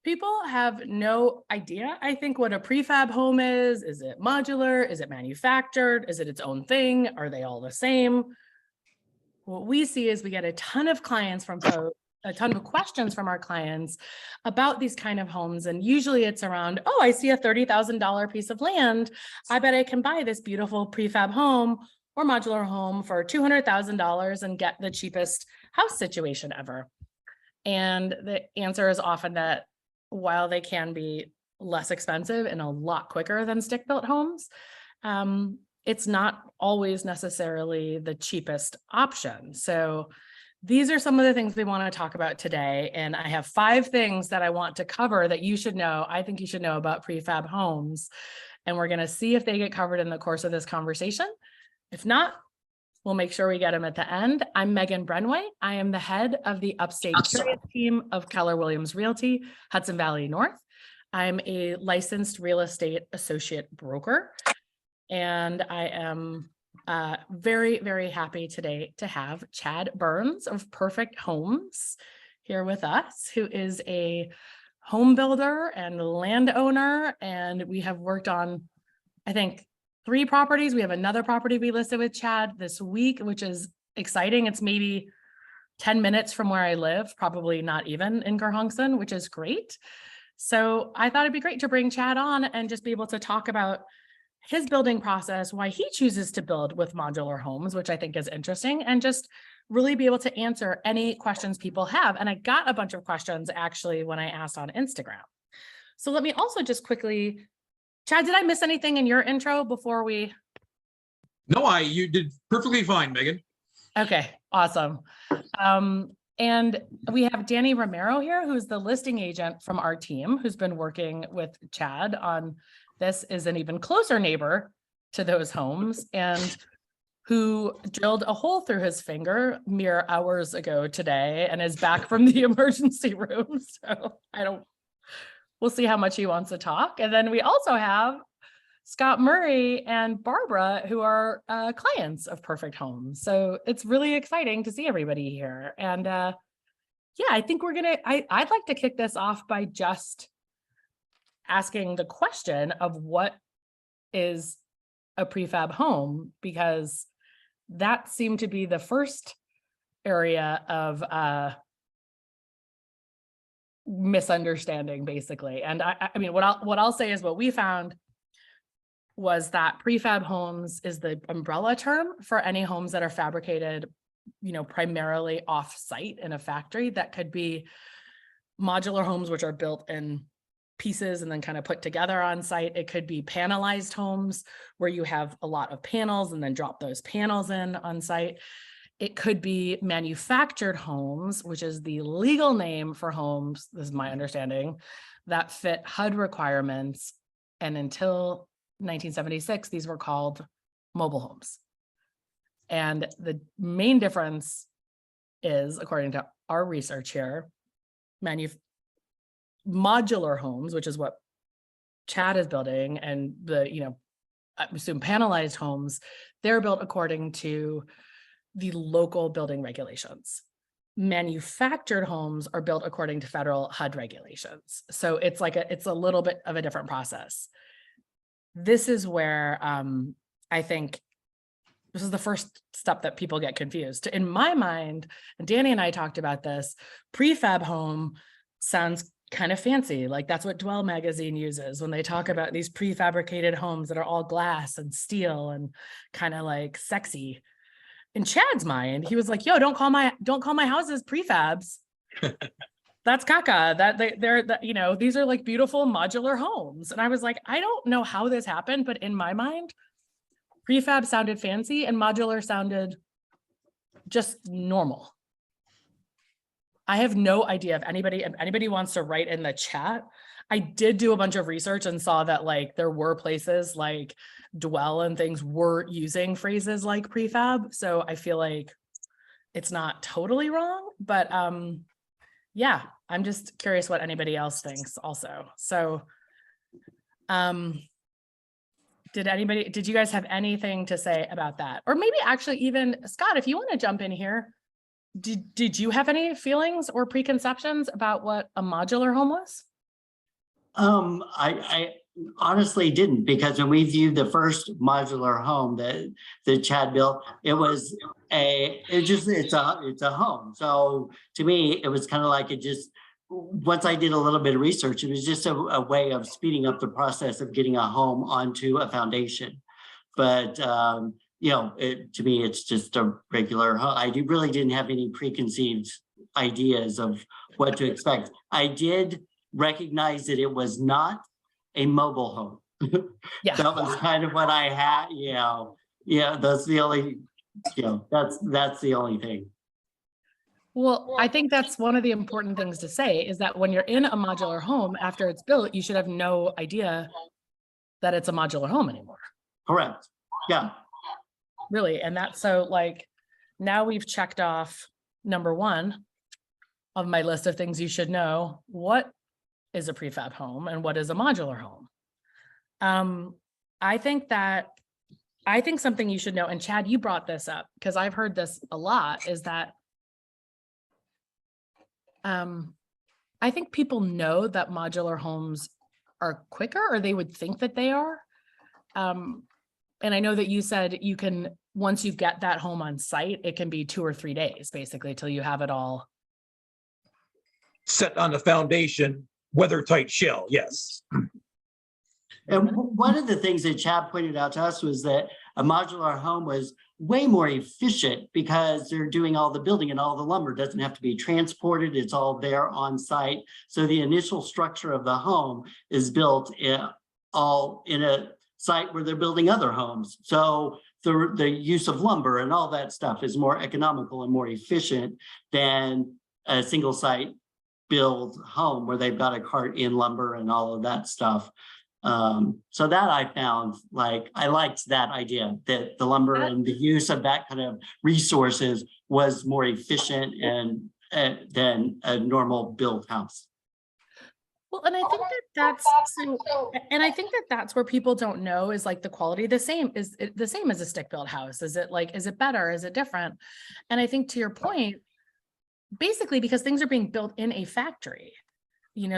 People have no idea, I think, what a prefab home is. Is it modular? Is it manufactured? Is it its own thing? Are they all the same? What we see is we get a ton of clients from folks, a ton of questions from our clients about these kind of homes. And usually it's around, oh, I see a $30,000 piece of land. I bet I can buy this beautiful prefab home or modular home for $200,000 and get the cheapest house situation ever. And the answer is often that while they can be less expensive and a lot quicker than stick-built homes, it's not always necessarily the cheapest option. So these are some of the things we want to talk about today. And I have 5 things that I want to cover that you should know. I think you should know about prefab homes. And we're going to see if they get covered in the course of this conversation. If not, we'll make sure we get them at the end. I'm Megan Brenway. I am the head of the Upstate Curious team of Keller Williams Realty, Hudson Valley North. I'm a licensed real estate associate broker. And I am very, very happy today to have Chad Burns of Perfect Homes here with us, who is a home builder and landowner. And we have worked on, I think, 3 properties. We have another property we listed with Chad this week, which is exciting. It's maybe 10 minutes from where I live, probably not even in Kerhonkson, which is great. So I thought it'd be great to bring Chad on and just be able to talk about his building process, why he chooses to build with modular homes, which I think is interesting, and just really be able to answer any questions people have. And I got a bunch of questions actually when I asked on Instagram. So let me also just quickly, Chad, did I miss anything in your intro before we? No, you did perfectly fine, Megan. Okay, awesome. And we have Danny Romero here, who's the listing agent from our team, who's been working with Chad on this, is an even closer neighbor to those homes and who drilled a hole through his finger mere hours ago today and is back from the emergency room. So we'll see how much he wants to talk. And then we also have Scott Murray and Barbara, who are clients of Perfect Homes. So it's really exciting to see everybody here. And yeah, I think I'd like to kick this off by just asking the question of what is a prefab home, because that seemed to be the first area of misunderstanding, basically. And I mean, what I'll say is what we found was that prefab homes is the umbrella term for any homes that are fabricated, primarily off-site in a factory. That could be modular homes, which are built in pieces and then kind of put together on site. It could be panelized homes where you have a lot of panels and then drop those panels in on site. It could be manufactured homes, which is the legal name for homes, this is my understanding, that fit HUD requirements. And until 1976, these were called mobile homes. And the main difference is, according to our research here, modular homes, which is what Chad is building, and the, I assume panelized homes, they're built according to the local building regulations. Manufactured homes are built according to federal HUD regulations. So it's a little bit of a different process. This is where I think this is the first step that people get confused. In my mind, and Danny and I talked about this, prefab home sounds kind of fancy. Like that's what Dwell magazine uses when they talk about these prefabricated homes that are all glass and steel and kind of like sexy. In Chad's mind, he was like, yo, don't call my houses prefabs. That's caca. These are like beautiful modular homes. And I was like, I don't know how this happened, but in my mind, prefab sounded fancy and modular sounded just normal. I have no idea if anybody wants to write in the chat. I did do a bunch of research and saw that like there were places like Dwell and things were using phrases like prefab. So I feel like it's not totally wrong, but yeah, I'm just curious what anybody else thinks also. So did you guys have anything to say about that? Or maybe actually even Scott, if you want to jump in here, did you have any feelings or preconceptions about what a modular home was? I honestly didn't, because when we viewed the first modular home that Chad built, it's a home. So to me, it was kind of like once I did a little bit of research, it was just a way of speeding up the process of getting a home onto a foundation. But to me, it's just a regular home. Really didn't have any preconceived ideas of what to expect. I did recognize that it was not a mobile home. Yeah. That was kind of what I had. That's the only, that's the only thing. Well, I think that's one of the important things to say is that when you're in a modular home after it's built, you should have no idea that it's a modular home anymore. Correct. Yeah. Really. And that's so like, now we've checked off number one of my list of things you should know. What is a prefab home and what is a modular home? I think something you should know, and Chad, you brought this up because I've heard this a lot, is that I think people know that modular homes are quicker, or they would think that they are. And I know that you said you can, once you get that home on site, it can be 2 or 3 days basically till you have it all Set on the foundation, weather tight shell. Yes. And one of the things that Chad pointed out to us was that a modular home was way more efficient because they're doing all the building and all the lumber doesn't have to be transported. It's all there on site. So the initial structure of the home is built all in a site where they're building other homes. So the use of lumber and all that stuff is more economical and more efficient than a single site build home where they've got to cart in lumber and all of that stuff. So that I found, like, I liked that idea that the lumber and the use of that kind of resources was more efficient and than a normal built house. Well, and I think that's where people don't know is like the quality. The same is the same as a stick built house. Is it better? Is it different? And I think to your point, basically because things are being built in a factory,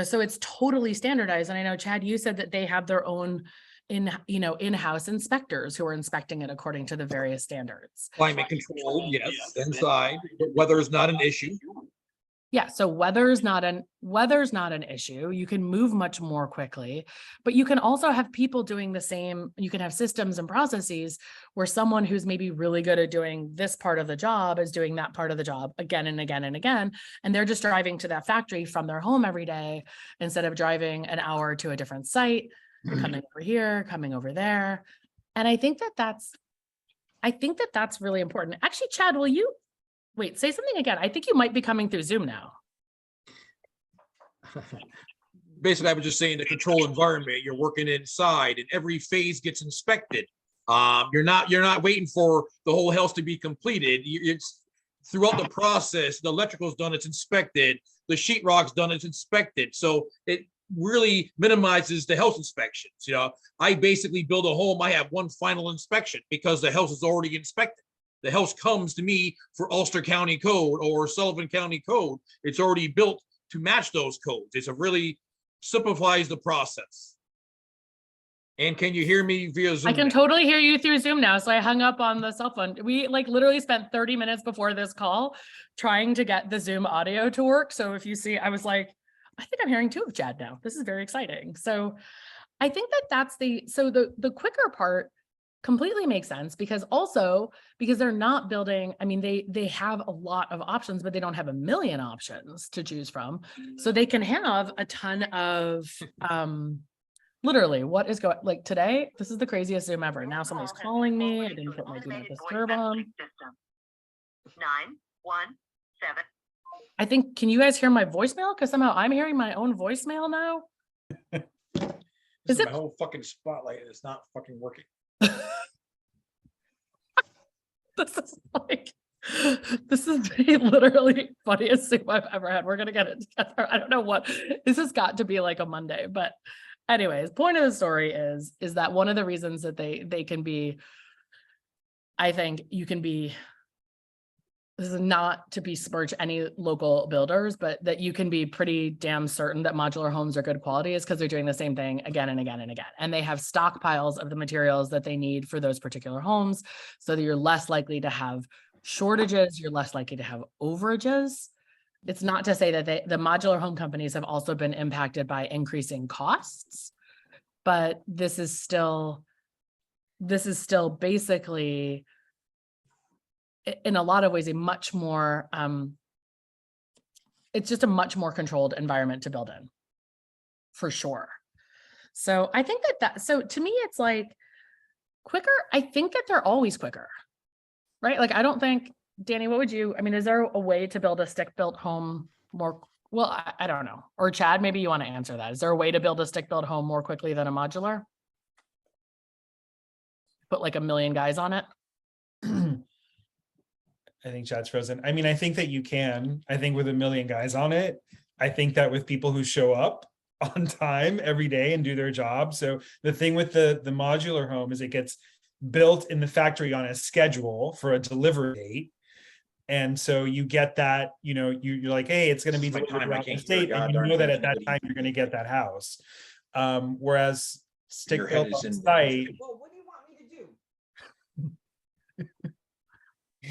so it's totally standardized. And I know, Chad, you said that they have their own in-house inspectors who are inspecting it according to the various standards. Climate control, yes, inside, but weather is not an issue. Yeah, so weather's not an issue. You can move much more quickly, but you can also have people doing the same. You can have systems and processes where someone who's maybe really good at doing this part of the job is doing that part of the job again and again and again, and they're just driving to that factory from their home every day instead of driving an hour to a different site, coming over here, coming over there. And I think that's really important. Actually, Chad, will you wait, say something again? I think you might be coming through Zoom now. Basically, I was just saying the control environment, you're working inside and every phase gets inspected. You're not waiting for the whole house to be completed. It's throughout the process, the electrical's done, it's inspected, the sheetrock's done, it's inspected. So it really minimizes the health inspections. I basically build a home, I have one final inspection because the house is already inspected. The house comes to me for Ulster County Code or Sullivan County Code. It's already built to match those codes. It really simplifies the process. And can you hear me via Zoom? I can totally hear you through Zoom now. So I hung up on the cell phone. We literally spent 30 minutes before this call trying to get the Zoom audio to work. So if you see, I was like, I think I'm hearing 2 of Chad now. This is very exciting. So I think that's the quicker part completely makes sense because they're not building. I mean, they have a lot of options, but they don't have a million options to choose from. So they can have a ton of, literally what is going, like today, this is the craziest Zoom ever. Now somebody's calling me. I didn't put my do not disturb on. 917. I think, can you guys hear my voicemail? Because somehow I'm hearing my own voicemail now. This is my whole fucking spotlight. It's not fucking working. This is the literally funniest Zoom I've ever had. We're gonna get it together. I don't know what this has got to be like a Monday, but anyways, point of the story is that one of the reasons that they can be, I think you can be this is not to besmirch any local builders, but that you can be pretty damn certain that modular homes are good quality is because they're doing the same thing again and again and again. And they have stockpiles of the materials that they need for those particular homes, so that you're less likely to have shortages, you're less likely to have overages. It's not to say that the modular home companies have also been impacted by increasing costs, but this is still basically, in a lot of ways, a much more, it's just a much more controlled environment to build in, for sure. So I think so to me, it's like quicker. I think that they're always quicker, right? Like, I don't think, Danny, what would you, I mean, is there a way to build a stick-built home more, well, I don't know. Or Chad, maybe you want to answer that. Is there a way to build a stick-built home more quickly than a modular? Put like 1 million guys on it? I think Chad's frozen. I mean, I think that you can. I think with 1 million guys on it, I think that with people who show up on time every day and do their job. So the thing with the modular home is it gets built in the factory on a schedule for a delivery date. And so you get that, you know, you're like, hey, it's going to be delivered around the state, and you know that at that time you're going to get that house. Whereas stick built on site. Well, what do you want me to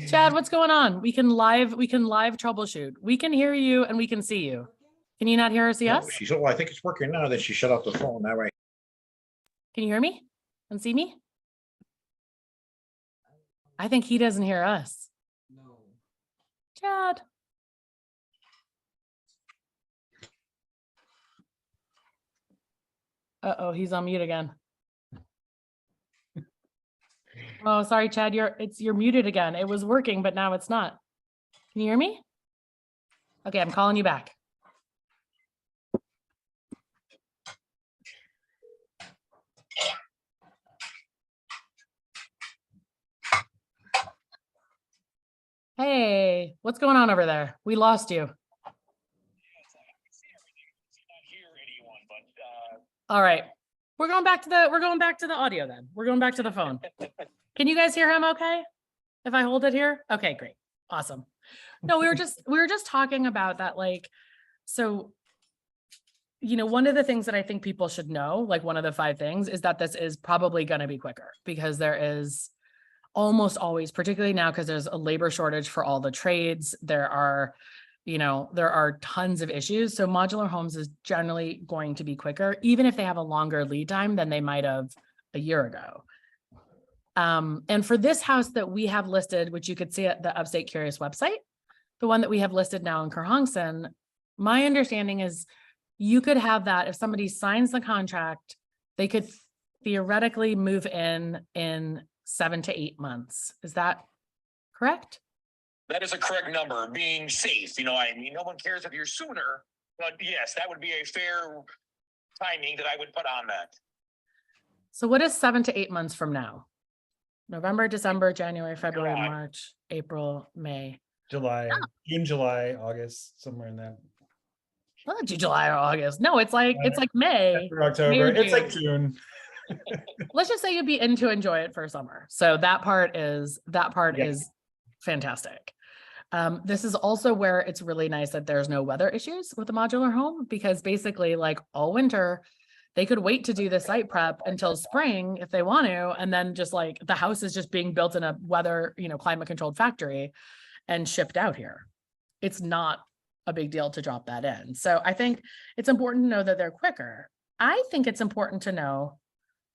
do? Chad, what's going on? We can live troubleshoot. We can hear you and we can see you. Can you not hear or see No, us? well, I think it's working now that she shut off the phone. That way. Can you hear me and see me? I think he doesn't hear us. No. Chad. Uh-oh, he's on mute again. Oh, sorry, Chad, you're muted again. It was working, but now it's not. Can you hear me? Okay, I'm calling you back. Hey, what's going on over there? We lost you. All right. We're going back to the audio then. We're going back to the phone. Can you guys hear him okay? If I hold it here? Okay, great. Awesome. No, we were just talking about that, like, so, you know, one of the things that I think people should know, like one of the 5 things, is that this is probably going to be quicker, because there is almost always, particularly now, because there's a labor shortage for all the trades, there are tons of issues. So modular homes is generally going to be quicker, even if they have a longer lead time than they might have a year ago. And for this house that we have listed, which you could see at the Upstate Curious website, the one that we have listed now in Kerhonkson, my understanding is you could have that if somebody signs the contract, they could theoretically move in 7 to 8 months. Is that correct? That is a correct number, being safe. You know, I mean, no one cares if you're sooner, but yes, that would be a fair timing that I would put on that. So what is 7 to 8 months from now? November, December, January, February, July. March, April, May. July, June, July, August, somewhere in that. Well, July or August. No, it's like May. Or October. May or It's like June. Let's just say you'd be in to enjoy it for summer. So that part is Yeah. fantastic. This is also where it's really nice that there's no weather issues with the modular home, because basically, like, all winter, they could wait to do the site prep until spring if they want to, and then just like the house is just being built in a weather, climate controlled factory and shipped out here. It's not a big deal to drop that in. So I think it's important to know that they're quicker. I think it's important to know,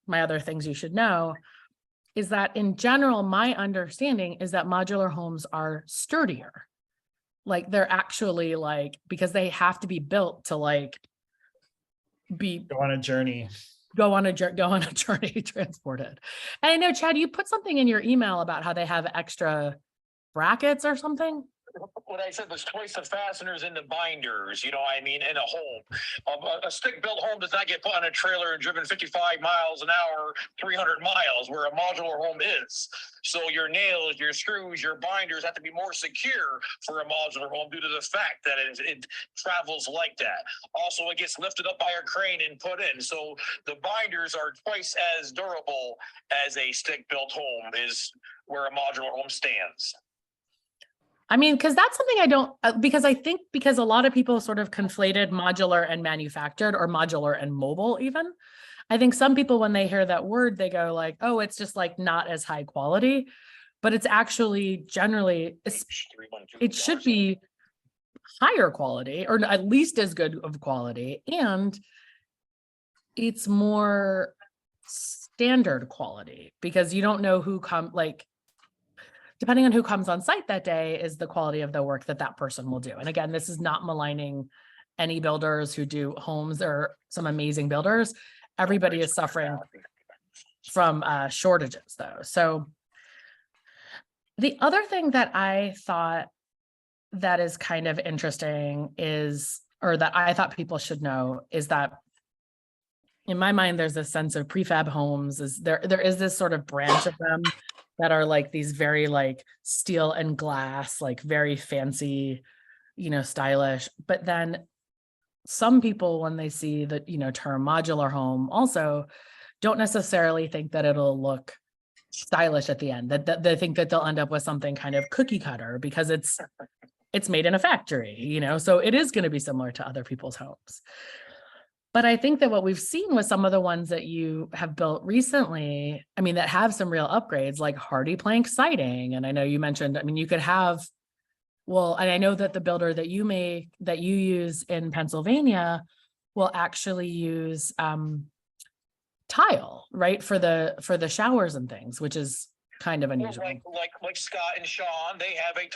my other things you should know, is that in general, my understanding is that modular homes are sturdier. Like, they're actually, like, because they have to be built to, like, Go on a journey. go on a journey transported. And I know, Chad, you put something in your email about how they have extra brackets or something. What I said was twice the fasteners in the binders, you know what I mean, in a home. A stick-built home does not get put on a trailer and driven 55 miles an hour, 300 miles, where a modular home is. So your nails, your screws, your binders have to be more secure for a modular home due to the fact that it travels like that. Also, it gets lifted up by a crane and put in. So the binders are twice as durable as a stick-built home is where a modular home stands. I mean, because that's something I don't, because I think because a lot of people sort of conflated modular and manufactured, or modular and mobile even. I think some people, when they hear that word, they go like, oh, it's just like not as high quality, but it's actually generally, it should be higher quality, or at least as good of quality. And it's more standard quality because you don't know who depending on who comes on site that day is the quality of the work that that person will do. And again, this is not maligning any builders who do homes. There are some amazing builders. Everybody is suffering from shortages though. So the other thing that I thought that is kind of interesting is, or that I thought people should know, is that in my mind, there's this sense of prefab homes. There is this sort of branch of them that are like these very like steel and glass, like very fancy, stylish. But then some people, when they see the, term modular home, also don't necessarily think that it'll look stylish at the end, that they think that they'll end up with something kind of cookie cutter because it's made in a factory, so it is going to be similar to other people's homes. But I think that what we've seen with some of the ones that you have built recently, I mean, that have some real upgrades, like hardy plank siding. And I know you mentioned, I mean, you could have, well, and I know that the builder that you use in Pennsylvania will actually use tile, right? For the showers and things, which is kind of unusual. Like Scott and Sean, they have a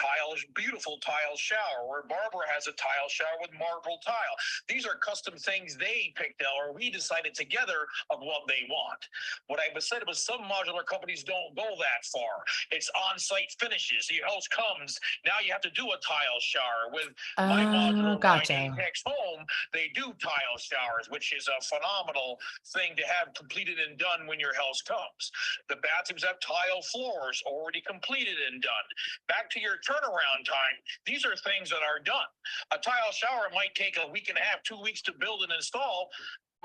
beautiful tile shower, where Barbara has a tile shower with marble tile. These are custom things they picked out, or we decided together of what they want. What I said was some modular companies don't go that far. It's on-site finishes. Your house comes, now you have to do a tile shower. With my modular Gotcha. Apex home, they do tile showers, which is a phenomenal thing to have completed and done when your house comes. The bathrooms have tile floors already completed and done. Back to your turnaround time, these are things that are done. A tile shower might take a week and a half, 2 weeks to build and install.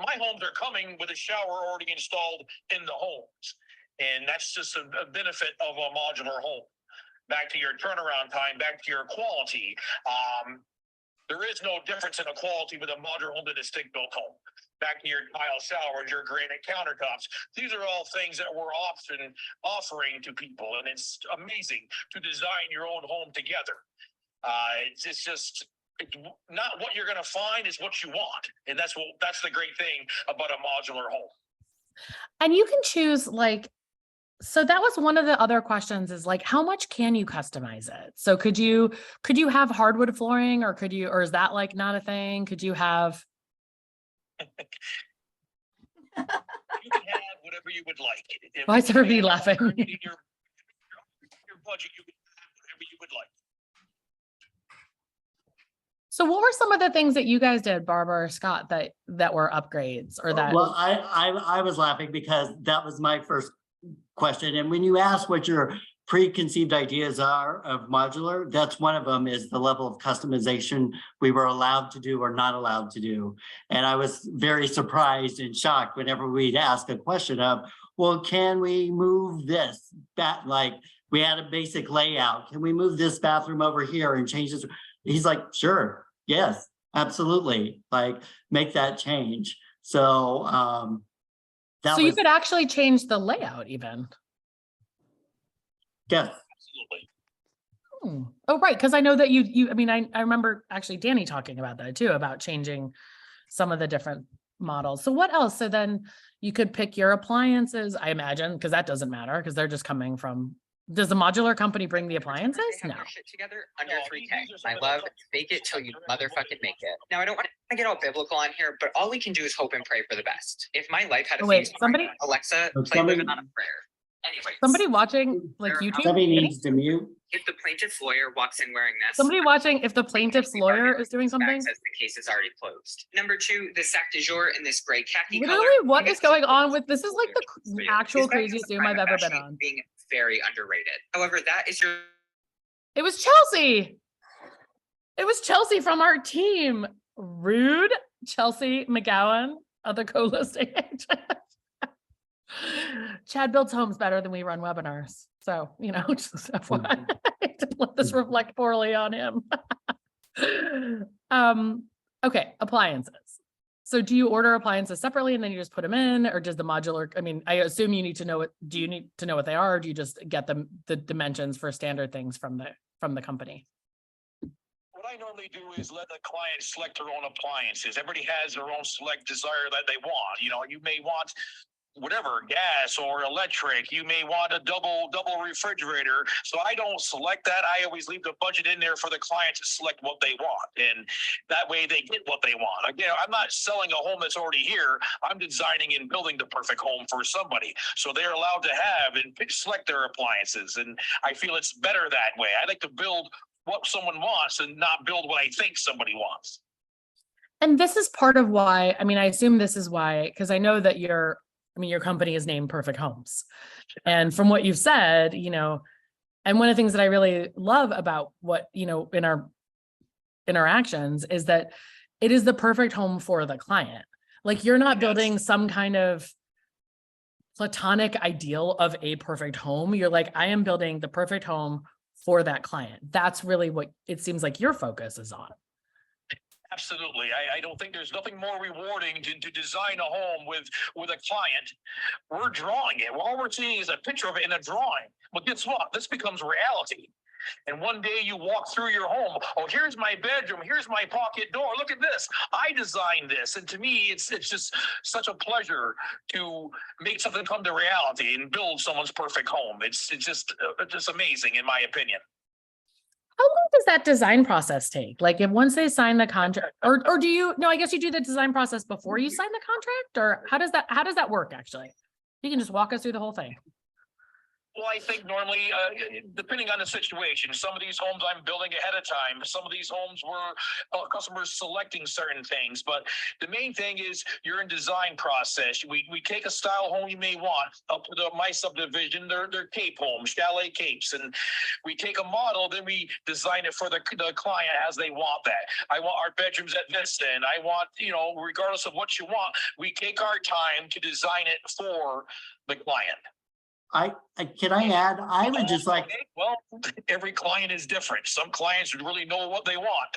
My homes are coming with a shower already installed in the homes. And that's just a benefit of a modular home. Back to your turnaround time, back to your quality. There is no difference in the quality with a modular home than a stick-built home. Back to your tile showers, your granite countertops. These are all things that we're often offering to people, and it's amazing to design your own home together. It's not what you're going to find, is what you want, and that's the great thing about a modular home. And you can choose so that was one of the other questions, is like, how much can you customize it? So could you have hardwood flooring, or is that like not a thing? Could you have? You can have whatever you would like. Why is everybody laughing? In your budget, you can have whatever you would like. So what were some of the things that you guys did, Barbara or Scott, that were upgrades, or that? Well, I was laughing because that was my first question. And when you ask what your preconceived ideas are of modular, that's one of them, is the level of customization we were allowed to do or not allowed to do. And I was very surprised and shocked whenever we'd ask a question of, well, can we move this? Like, we had a basic layout. Can we move this bathroom over here and change this? He's like, sure, yes, absolutely. Like, make that change. So you could actually change the layout even. Yes. Absolutely. Oh, right. Because I know that I remember actually Danny talking about that too, about changing some of the different models. So what else? So then you could pick your appliances, I imagine, because that doesn't matter because they're just coming from. Does the modular company bring the appliances? They have No. their shit together under 3K. I love fake it till you motherfucking make it. Now, I don't want to get all biblical on here, but all we can do is hope and pray for the best. If my life had a Wait, theme, somebody- Alexa, play Living on a Prayer. Anyway, Somebody watching like YouTube? Somebody Danny? needs to mute. if the plaintiff's lawyer walks in wearing this, Somebody watching, if the plaintiff's lawyer is doing something? says the case is already closed. Number 2, the sac du jour in this gray khaki Literally, color. what is going on with this? Is like the actual Is that craziest Zoom I've ever been actually on. Being very underrated. However, that is your It was Chelsea. It was Chelsea from our team. Rude. Chelsea McGowan, other co-listing agent. Chad builds homes better than we run webinars. So, just FYI, to let this reflect poorly on him. Okay, appliances. So do you order appliances separately and then you just put them in, or does the modular, I assume you need to know do you need to know what they are, or do you just get them the dimensions for standard things from the company? What I normally do is let the client select their own appliances. Everybody has their own select desire that they want. You may want whatever, gas or electric. You may want a double refrigerator. So I don't select that. I always leave the budget in there for the client to select what they want. And that way they get what they want. Again, I'm not selling a home that's already here. I'm designing and building the perfect home for somebody. So they're allowed to have and select their appliances. And I feel it's better that way. I like to build what someone wants and not build what I think somebody wants. And this is part of why, I assume this is why, because I know that your company is named Perfect Homes. And from what you've said, and one of the things that I really love about what, in our interactions is that it is the perfect home for the client. Like, you're not building some kind of platonic ideal of a perfect home. You're like, I am building the perfect home for that client. That's really what it seems like your focus is on. Absolutely. I don't think there's nothing more rewarding to design a home with a client. We're drawing it. All we're seeing is a picture of it in a drawing. But guess what? This becomes reality. And one day you walk through your home. Oh, here's my bedroom. Here's my pocket door. Look at this. I designed this. And to me, it's just such a pleasure to make something come to reality and build someone's perfect home. It's just amazing, in my opinion. How long does that design process take? Like, if once they sign the contract, or do you, no, I guess you do the design process before you sign the contract, or how does that work actually? You can just walk us through the whole thing. Well, I think normally, depending on the situation, some of these homes I'm building ahead of time. Some of these homes were customers selecting certain things. But the main thing is you're in design process. We take a style home you may want. Up to my subdivision, they're Cape homes, chalet capes. And we take a model, then we design it for the client as they want that. I want our bedrooms at this end. I want, regardless of what you want, we take our time to design it for the client. Can I add? I would just like. Well, every client is different. Some clients really know what they want,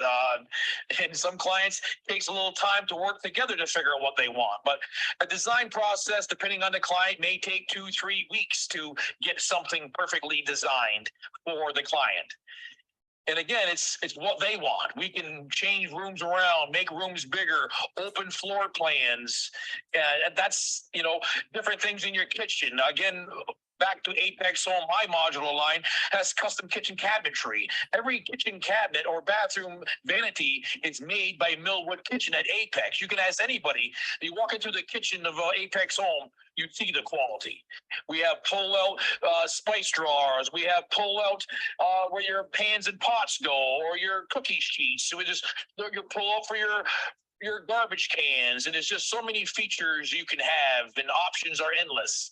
and some clients takes a little time to work together to figure out what they want. But a design process, depending on the client, may take 2-3 weeks to get something perfectly designed for the client. And again, it's what they want. We can change rooms around, make rooms bigger, open floor plans. And that's, different things in your kitchen. Again, back to Apex Home, my modular line has custom kitchen cabinetry. Every kitchen cabinet or bathroom vanity is made by Millwood Kitchen at Apex. You can ask anybody. You walk into the kitchen of Apex Home, you see the quality. We have pull-out spice drawers. We have pull-out where your pans and pots go, or your cookie sheets. So you pull out for your garbage cans, and there's just so many features you can have, and options are endless.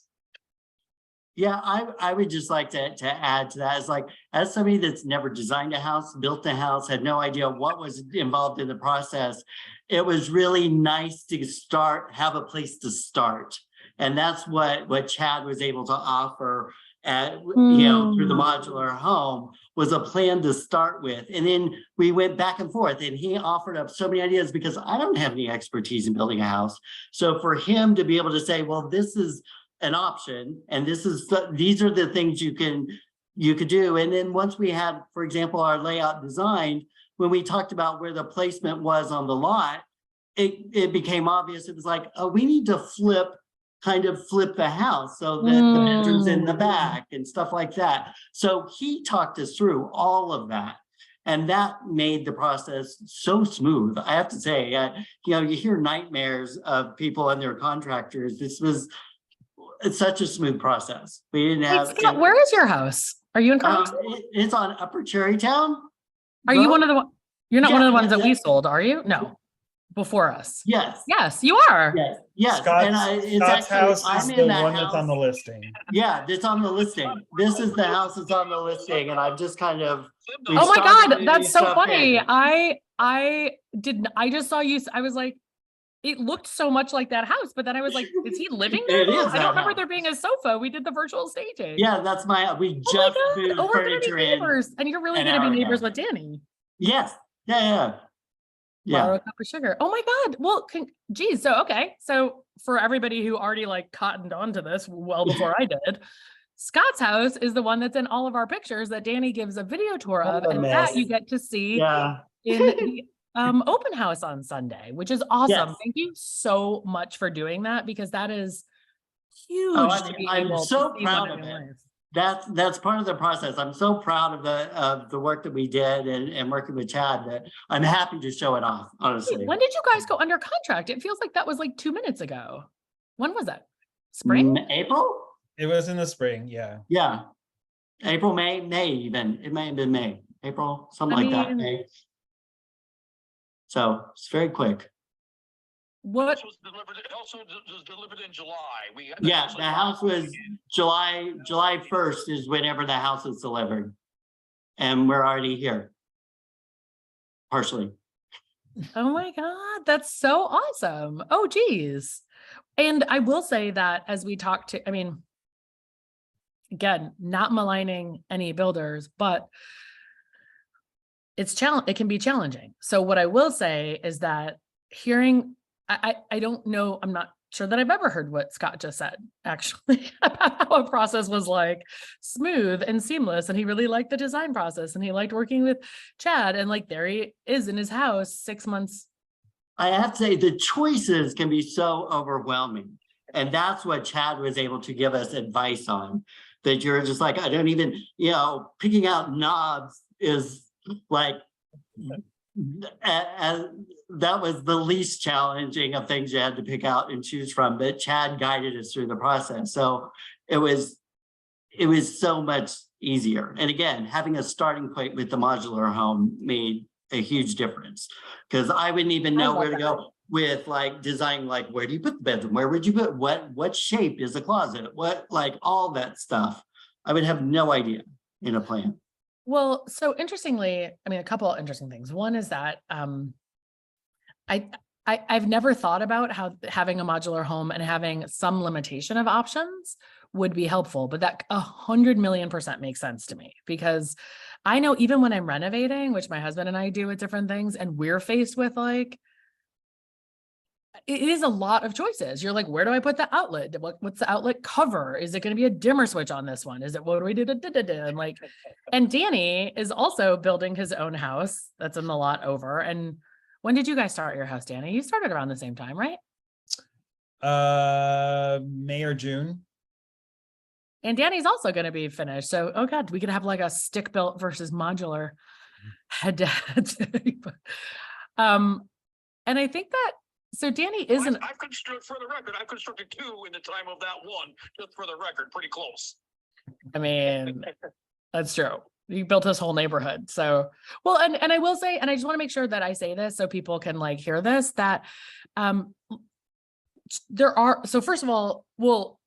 Yeah, I would just like to add to that, is like, as somebody that's never designed a house, built a house, had no idea what was involved in the process, it was really nice to have a place to start. And that's what Chad was able to offer through the modular home, was a plan to start with. And then we went back and forth, and he offered up so many ideas, because I don't have any expertise in building a house. So for him to be able to say, well, this is an option, and these are the things you could do. And then once we had, for example, our layout designed, when we talked about where the placement was on the lot, it became obvious. It was like, oh, we need to flip the house so that the bedroom's in the back and stuff like that. So he talked us through all of that, and that made the process so smooth. I have to say, you hear nightmares of people and their contractors. It's such a smooth process. We didn't have. Scott, where is your house? Are you in Kerhonkson? It's on Upper Cherrytown. Are you one of the? You're not one of the ones that we sold, are you? No, before us. Yes. Yes, you are. Yes. Scott's house is the one that's on the listing. Yeah, it's on the listing. This is the house that's on the listing, and I've just kind of. Oh my God, that's so funny. I just saw you. I was like, it looked so much like that house, but then I was like, is he living there? It is I that don't remember house. there being a sofa. We did the virtual staging. Yeah, that's we Oh just my moved God. Oh, we're gonna furniture be in. neighbors. And you're really an gonna be hour neighbors ago. with Danny. Yes. Yeah. Borrow a cup of sugar. Oh my God. Well, geez. So, okay. So for everybody who already like cottoned onto this well before I did, Scott's house is the one that's in all of our pictures that Danny gives a video tour What of, a and mess. that you get to see Yeah. in the open house on Sunday, which is awesome. Yes. Thank you so much for doing that, because that is huge Oh, to be I'm able so to see proud one of in it. life. That's part of the process. I'm so proud of the work that we did and working with Chad that I'm happy to show it off, honestly. Wait, when did you guys go under contract? It feels like that was like 2 minutes ago. When was that? Spring? April? It was in the spring, yeah. Yeah. April, May even. It may have been May, April, something I like that. mean- May. So it's very quick. What? This was delivered, it also was delivered in July. We had Yeah, the house was July 1st is whenever the house is delivered. And we're already here. Partially. Oh my God, that's so awesome. Oh, geez. And I will say that as we talk to, I mean, again, not maligning any builders, but it can be challenging. So what I will say is that hearing, I don't know, I'm not sure that I've ever heard what Scott just said, actually, about how a process was like smooth and seamless. And he really liked the design process and he liked working with Chad. And like, there he is in his house 6 months. I have to say the choices can be so overwhelming. And that's what Chad was able to give us advice on, that you're just like, I don't even, picking out knobs is like, that was the least challenging of things you had to pick out and choose from, but Chad guided us through the process. So it was so much easier. And again, having a starting point with the modular home made a huge difference, because I wouldn't even know where to go with like design, like where do you put the bedroom? Where would you put what shape is the closet? What, like all that stuff. I would have no idea in a plan. Well, so interestingly, I mean, a couple of interesting things. One is that I've never thought about how having a modular home and having some limitation of options would be helpful, but that 100,000,000% makes sense to me, because I know even when I'm renovating, which my husband and I do with different things, and we're faced with like, it is a lot of choices. You're like, where do I put the outlet? What's the outlet cover? Is it going to be a dimmer switch on this one? Is it, what do we do? And like, and Danny is also building his own house that's in the lot over. And when did you guys start your house, Danny? You started around the same time, right? May or June. And Danny's also going to be finished. So, oh God, we could have like a stick built versus modular head to head. And I think that, so Danny isn't. I've constructed, for the record, I've constructed 2 in the time of that one, just for the record, pretty close. I mean, that's true. You built this whole neighborhood. So, well, and I will say, and I just want to make sure that I say this so people can like hear this, that there are, so first of all, well,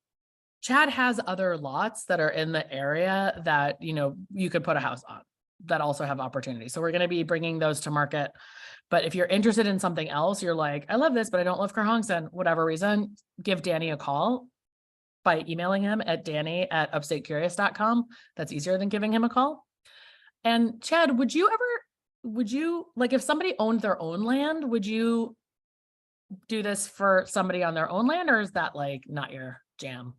Chad has other lots that are in the area that, you could put a house on that also have opportunity. So we're going to be bringing those to market. But if you're interested in something else, you're like, I love this, but I don't love Kerhonkson, whatever reason, give Danny a call by emailing him at danny@upstatecurious.com. That's easier than giving him a call. And Chad, would you like, if somebody owned their own land, would you do this for somebody on their own land, or is that like not your jam?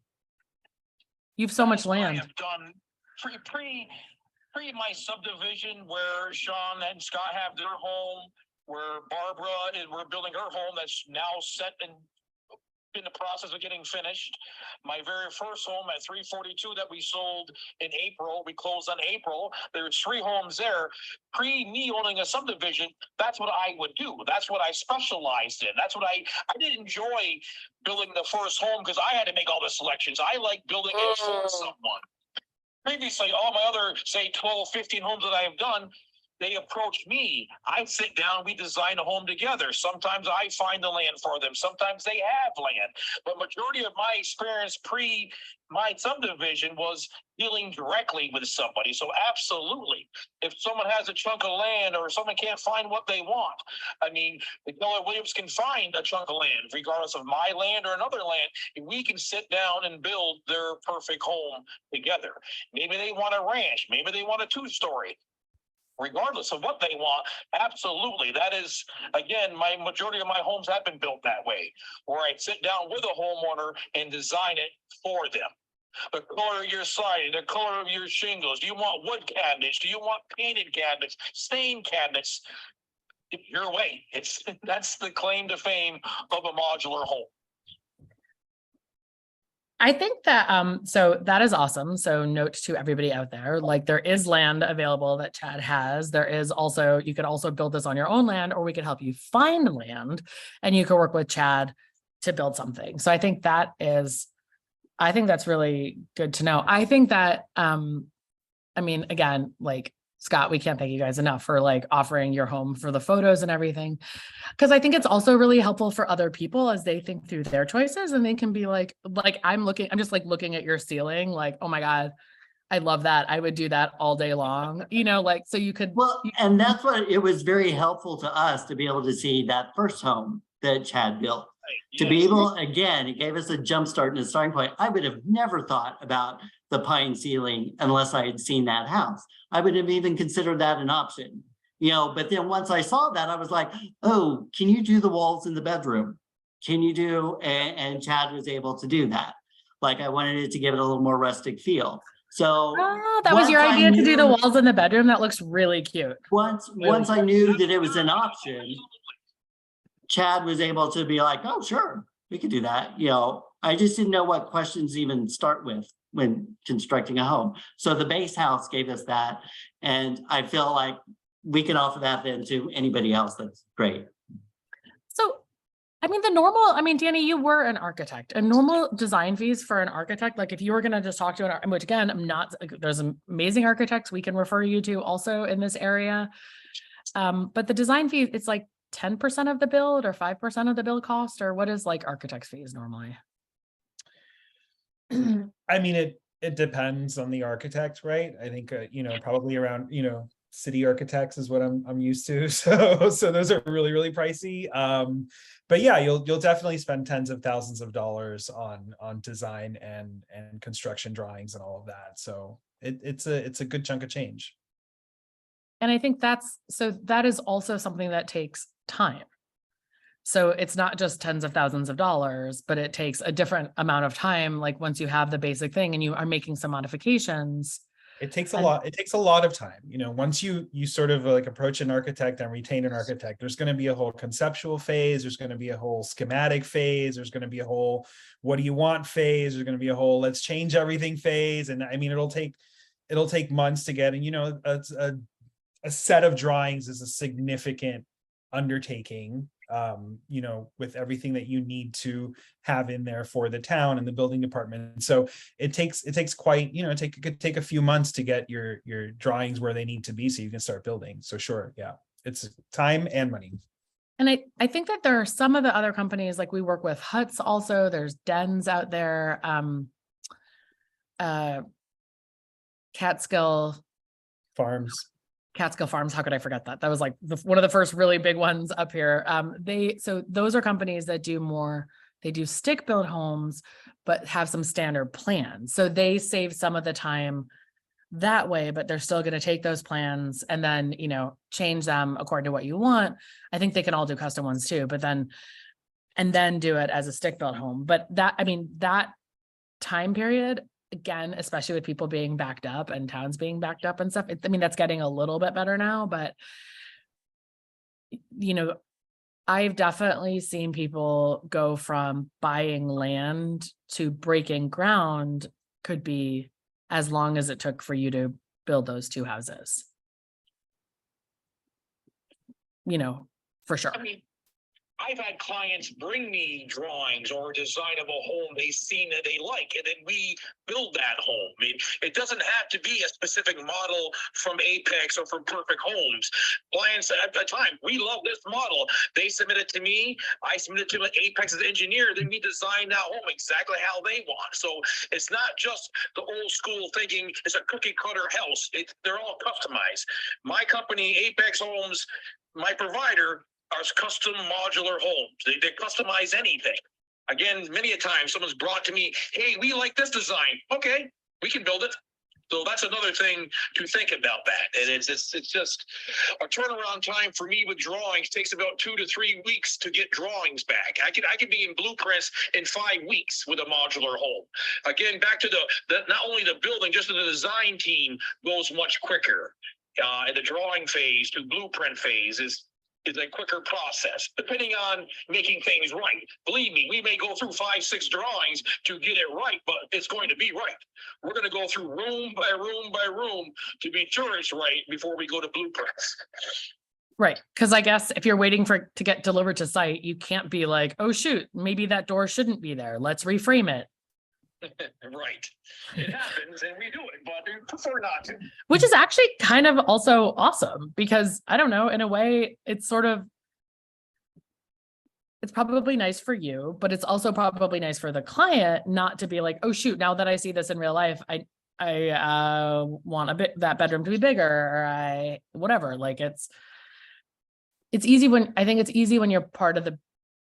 You've so much land. I have done pre my subdivision where Sean and Scott have their home, where Barbara we're building her home that's now set and in the process of getting finished. My very first home at 342 that we sold in April, we closed on April. There's 3 homes there. Pre me owning a subdivision, that's what I would do. That's what I specialized in. That's what I didn't enjoy building the first home because I had to make all the selections. I like building it for someone. Previously, all my other, say 12, 15 homes that I have done, They approach me. I sit down, we design a home together. Sometimes I find the land for them. Sometimes they have land. But majority of my experience pre my subdivision was dealing directly with somebody. So absolutely, if someone has a chunk of land or someone can't find what they want, I mean, Keller Williams can find a chunk of land, regardless of my land or another land. We can sit down and build their perfect home together. Maybe they want a ranch. Maybe they want a 2-story. Regardless of what they want, absolutely. That is, again, my majority of my homes have been built that way, where I sit down with a homeowner and design it for them. The color of your siding, the color of your shingles. Do you want wood cabinets? Do you want painted cabinets, stained cabinets? Your way. That's the claim to fame of a modular home. I think that, so that is awesome. So note to everybody out there, like there is land available that Chad has. There is also, you could also build this on your own land, or we could help you find land and you could work with Chad to build something. So I think that's really good to know. I think that, I mean, again, like Scott, we can't thank you guys enough for like offering your home for the photos and everything. Cause I think it's also really helpful for other people as they think through their choices, and they can be like I'm just like looking at your ceiling, like, oh my God, I love that. I would do that all day long, you know, like, so you could. Well, and that's what it was very helpful to us to be able to see that first home that Chad built. To be able, again, it gave us a jump start and a starting point. I would have never thought about the pine ceiling unless I had seen that house. I would have even considered that an option, you know, but then once I saw that, I was like, oh, can you do the walls in the bedroom? Can you do, and Chad was able to do that. Like I wanted it to give it a little more rustic feel. So that was your once I idea to do the knew- walls in the bedroom. That looks really cute. Once I knew that it was an option, Chad was able to be like, oh, sure, we could do that. You know, I just didn't know what questions even start with when constructing a home. So the base house gave us that. And I feel like we can offer that then to anybody else. That's great. So, I mean, Danny, you were an architect, and normal design fees for an architect, like if you were going to just talk to an, which again, there's amazing architects we can refer you to also in this area. But the design fee, it's like 10% of the build or 5% of the build cost, or what is like architect's fees normally? I mean, it depends on the architect, right? I think, you know, probably around, you know, city architects is what I'm used to. So those are really, really pricey. But yeah, you'll definitely spend tens of thousands of dollars on design and construction drawings and all of that. So it's a good chunk of change. And I think that is also something that takes time. So it's not just tens of thousands of dollars, but it takes a different amount of time. Like once you have the basic thing and you are making some modifications. It takes a lot of time. You know, once you sort of like approach an architect and retain an architect, there's going to be a whole conceptual phase. There's going to be a whole schematic phase. There's going to be a whole, what do you want phase? There's going to be a whole, let's change everything phase. And I mean, it'll take months to get, and you know, a set of drawings is a significant undertaking, you know, with everything that you need to have in there for the town and the building department. So it takes quite, you know, it could take a few months to get your drawings where they need to be so you can start building. So sure, yeah, it's time and money. And I think that there are some of the other companies, like we work with Huts also, there's Dens out there, Catskill Farms, how could I forget that? That was like one of the first really big ones up here. So those are companies that they do stick built homes, but have some standard plans. So they save some of the time that way, but they're still going to take those plans and then, you know, change them according to what you want. I think they can all do custom ones too, but then do it as a stick built home. But that time period, again, especially with people being backed up and towns being backed up and stuff, that's getting a little bit better now, but you know, I've definitely seen people go from buying land to breaking ground could be as long as it took for you to build those 2 houses. You know, for sure. I mean, I've had clients bring me drawings or a design of a home they've seen that they like, and then we build that home. I mean, it doesn't have to be a specific model from Apex or from Perfect Homes. Clients at the time, we love this model. They submit it to me. I submit it to an Apex's engineer. Then we design that home exactly how they want. So it's not just the old school thinking it's a cookie cutter house. They're all customized. My company, Apex Homes, my provider, are custom modular homes. They customize anything. Again, many a time someone's brought to me, hey, we like this design. Okay, we can build it. So that's another thing to think about that. And it's just a turnaround time for me with drawings takes about 2 to 3 weeks to get drawings back. I could be in blueprints in 5 weeks with a modular home. Again, back to the not only the building, just the design team goes much quicker. And the drawing phase to blueprint phase is a quicker process, depending on making things right. Believe me, we may go through 5, 6 drawings to get it right, but it's going to be right. We're going to go through room by room by room to be sure it's right before we go to blueprints. Right. Because I guess if you're waiting for it to get delivered to site, you can't be like, oh, shoot, maybe that door shouldn't be there. Let's reframe it. Right. It happens and we do it, but we prefer not to. Which is actually kind of also awesome because I don't know, in a way, it's probably nice for you, but it's also probably nice for the client not to be like, oh, shoot, now that I see this in real life, I want that bedroom to be bigger, or whatever. Like it's easy when you're part of the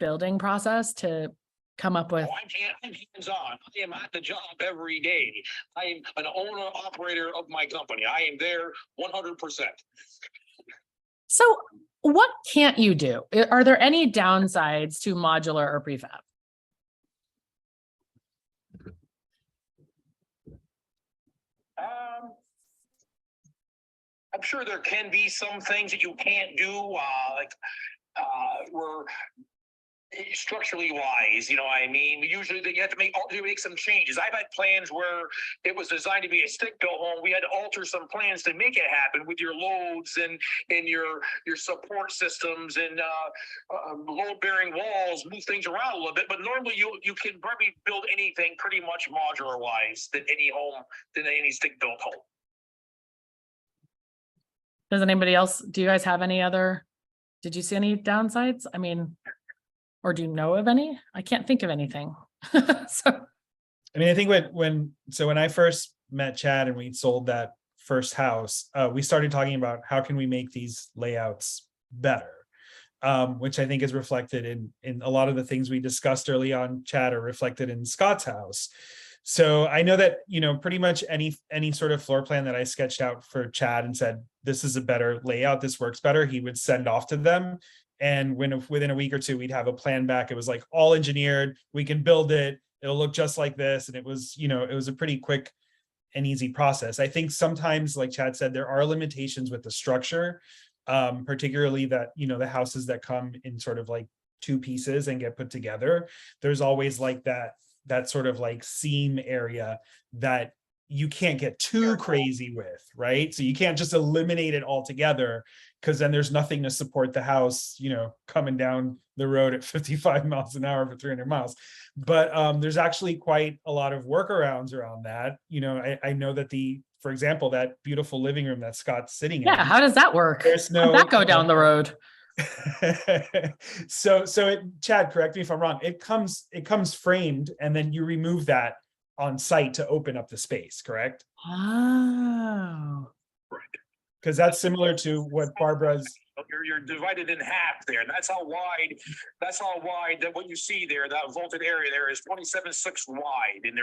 building process to come up with. I'm hands-on. I am at the job every day. I am an owner operator of my company. I am there 100%. So what can't you do? Are there any downsides to modular or prefab? I'm sure there can be some things that you can't do, where structurally wise, you know what I mean? Usually you have to make some changes. I've had plans where it was designed to be a stick-built home. We had to alter some plans to make it happen with your loads and your support systems and load-bearing walls, move things around a little bit. But normally you can probably build anything pretty much modular-wise than any stick-built home. Does anybody else, do you guys have any other, did you see any downsides? I mean, or do you know of any? I can't think of anything. So, I mean, I think when I first met Chad and we sold that first house, we started talking about how can we make these layouts better, which I think is reflected in a lot of the things we discussed early on. Chad, are reflected in Scott's house. So I know that, you know, pretty much any sort of floor plan that I sketched out for Chad and said, this is a better layout, this works better, he would send off to them. And within a week or two, we'd have a plan back. It was like all engineered, we can build it, it'll look just like this. And it was, you know, it was a pretty quick and easy process. I think sometimes, like Chad said, there are limitations with the structure, particularly that, you know, the houses that come in sort of like 2 pieces and get put together, there's always like that sort of like seam area that you can't get too crazy with, right? So you can't just eliminate it altogether, because then there's nothing to support the house, you know, coming down the road at 55 miles an hour for 300 miles. But there's actually quite a lot of workarounds around that. You know, I know that for example, that beautiful living room that Scott's sitting in. Yeah, how does that work? There's no, how'd that go down the road? so Chad, correct me if I'm wrong. It comes framed, and then you remove that on site to open up the space, correct? Oh, Right. Because that's similar to what Barbara's. You're divided in half there. That's how wide that what you see there, that vaulted area there is 27.6 wide, and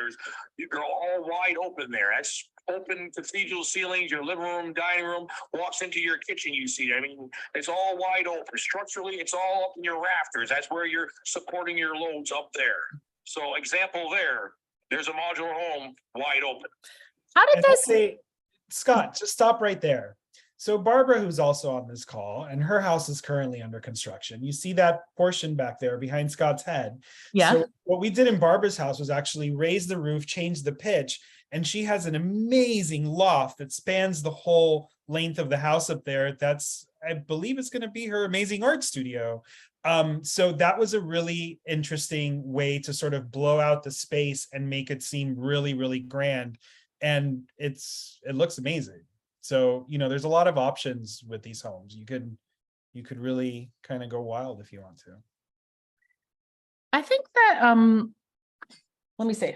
you're all wide open there. That's open cathedral ceilings, your living room, dining room, walks into your kitchen, you see. I mean, it's all wide open. Structurally, it's all up in your rafters. That's where you're supporting your loads up there. So example there's a modular home wide open. how did this? Say, Scott, just stop right there. So Barbara, who's also on this call, and her house is currently under construction. You see that portion back there behind Scott's head. Yeah. So what we did in Barbara's house was actually raise the roof, change the pitch, and she has an amazing loft that spans the whole length of the house up there. That's, I believe, it's going to be her amazing art studio. So that was a really interesting way to sort of blow out the space and make it seem really, really grand. And it looks amazing. So, you know, there's a lot of options with these homes. You could really kind of go wild if you want to. I think that, let me see.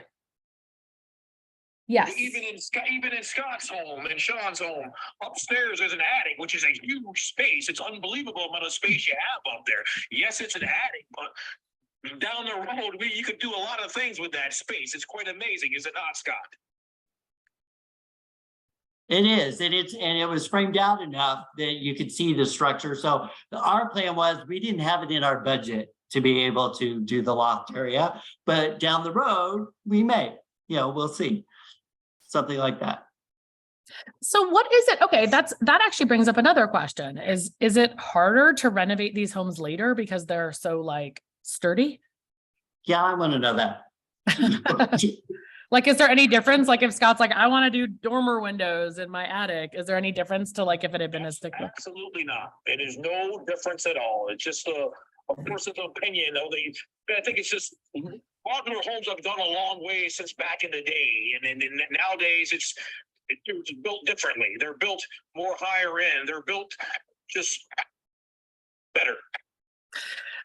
Yes. Even in Scott's home and Sean's home, upstairs there's an attic, which is a huge space. It's unbelievable amount of space you have up there. Yes, it's an attic, but down the road, you could do a lot of things with that space. It's quite amazing, is it not, Scott? It is, and it was framed out enough that you could see the structure. So our plan was, we didn't have it in our budget to be able to do the loft area, but down the road, we may, you know, we'll see. Something like that. So what is it? Okay, that actually brings up another question. Is it harder to renovate these homes later because they're so like sturdy? Yeah, I want to know that. Like, is there any difference? Like if Scott's like, I want to do dormer windows in my attic, is there any difference to like if it had been a stick? Absolutely not. It is no difference at all. It's just a personal opinion. I think it's just modular homes have done a long way since back in the day, and nowadays it's built differently. They're built more higher end. They're built just better.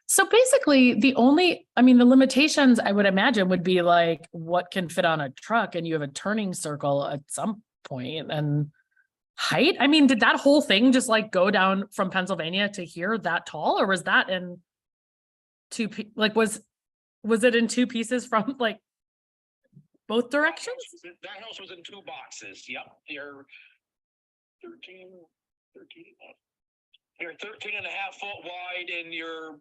So basically the limitations I would imagine would be like what can fit on a truck, and you have a turning circle at some point, and height. I mean, did that whole thing just like go down from Pennsylvania to here that tall, or was that in was it in two pieces from like both directions? That house was in two boxes. Yep. You're 13 and a half foot wide and you're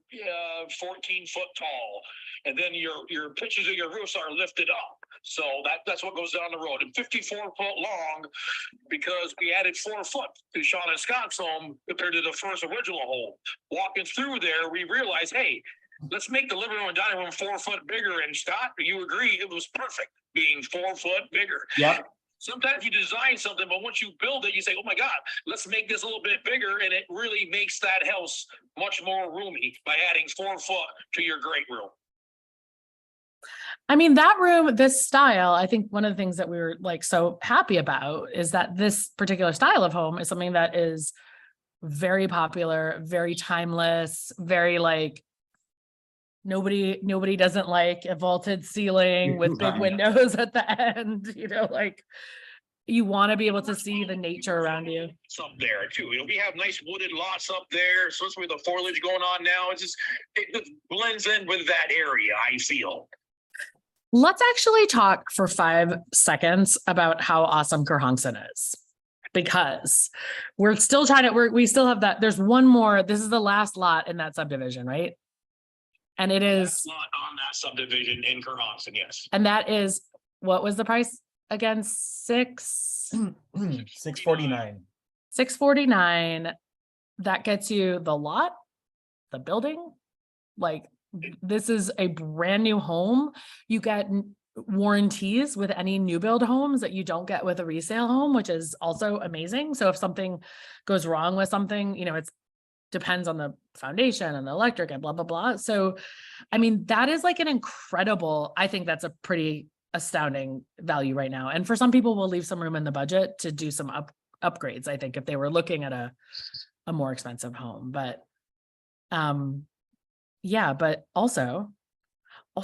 14 foot tall. And then your pitches of your roofs are lifted up. So that's what goes down the road. And 54 foot long, because we added 4 foot to Sean and Scott's home compared to the first original home. Walking through there, we realized, hey, let's make the living room and dining room 4 foot bigger. And Scott, you agree it was perfect being 4 foot bigger. Yep. Sometimes you design something, but once you build it, you say, oh my God, let's make this a little bit bigger. And it really makes that house much more roomy by adding 4 foot to your great room. I mean, that room, this style, I think one of the things that we were like so happy about is that this particular style of home is something that is very popular, very timeless, very like nobody doesn't like a vaulted ceiling with big windows at the end, you know, like you want to be able to see the nature around you. It's up there too. You know, we have nice wooded lots up there, especially with the foliage going on now. It just blends in with that area, I feel. Let's actually talk for 5 seconds about how awesome Kerhonkson is, because we're still we still have that. There's one more. This is the last lot in that subdivision, right? And it is lot on that subdivision in Kerhonkson, yes. And that is, what was the price again? $649. $649. That gets you the lot, the building. Like, this is a brand new home. You get warranties with any new build homes that you don't get with a resale home, which is also amazing. So if something goes wrong with something, you know, it's depends on the foundation and the electric and blah, blah, blah. So, I mean, that is like an incredible, I think that's a pretty astounding value right now. And for some people, we'll leave some room in the budget to do some upgrades, I think, if they were looking at a more expensive home. But yeah, but also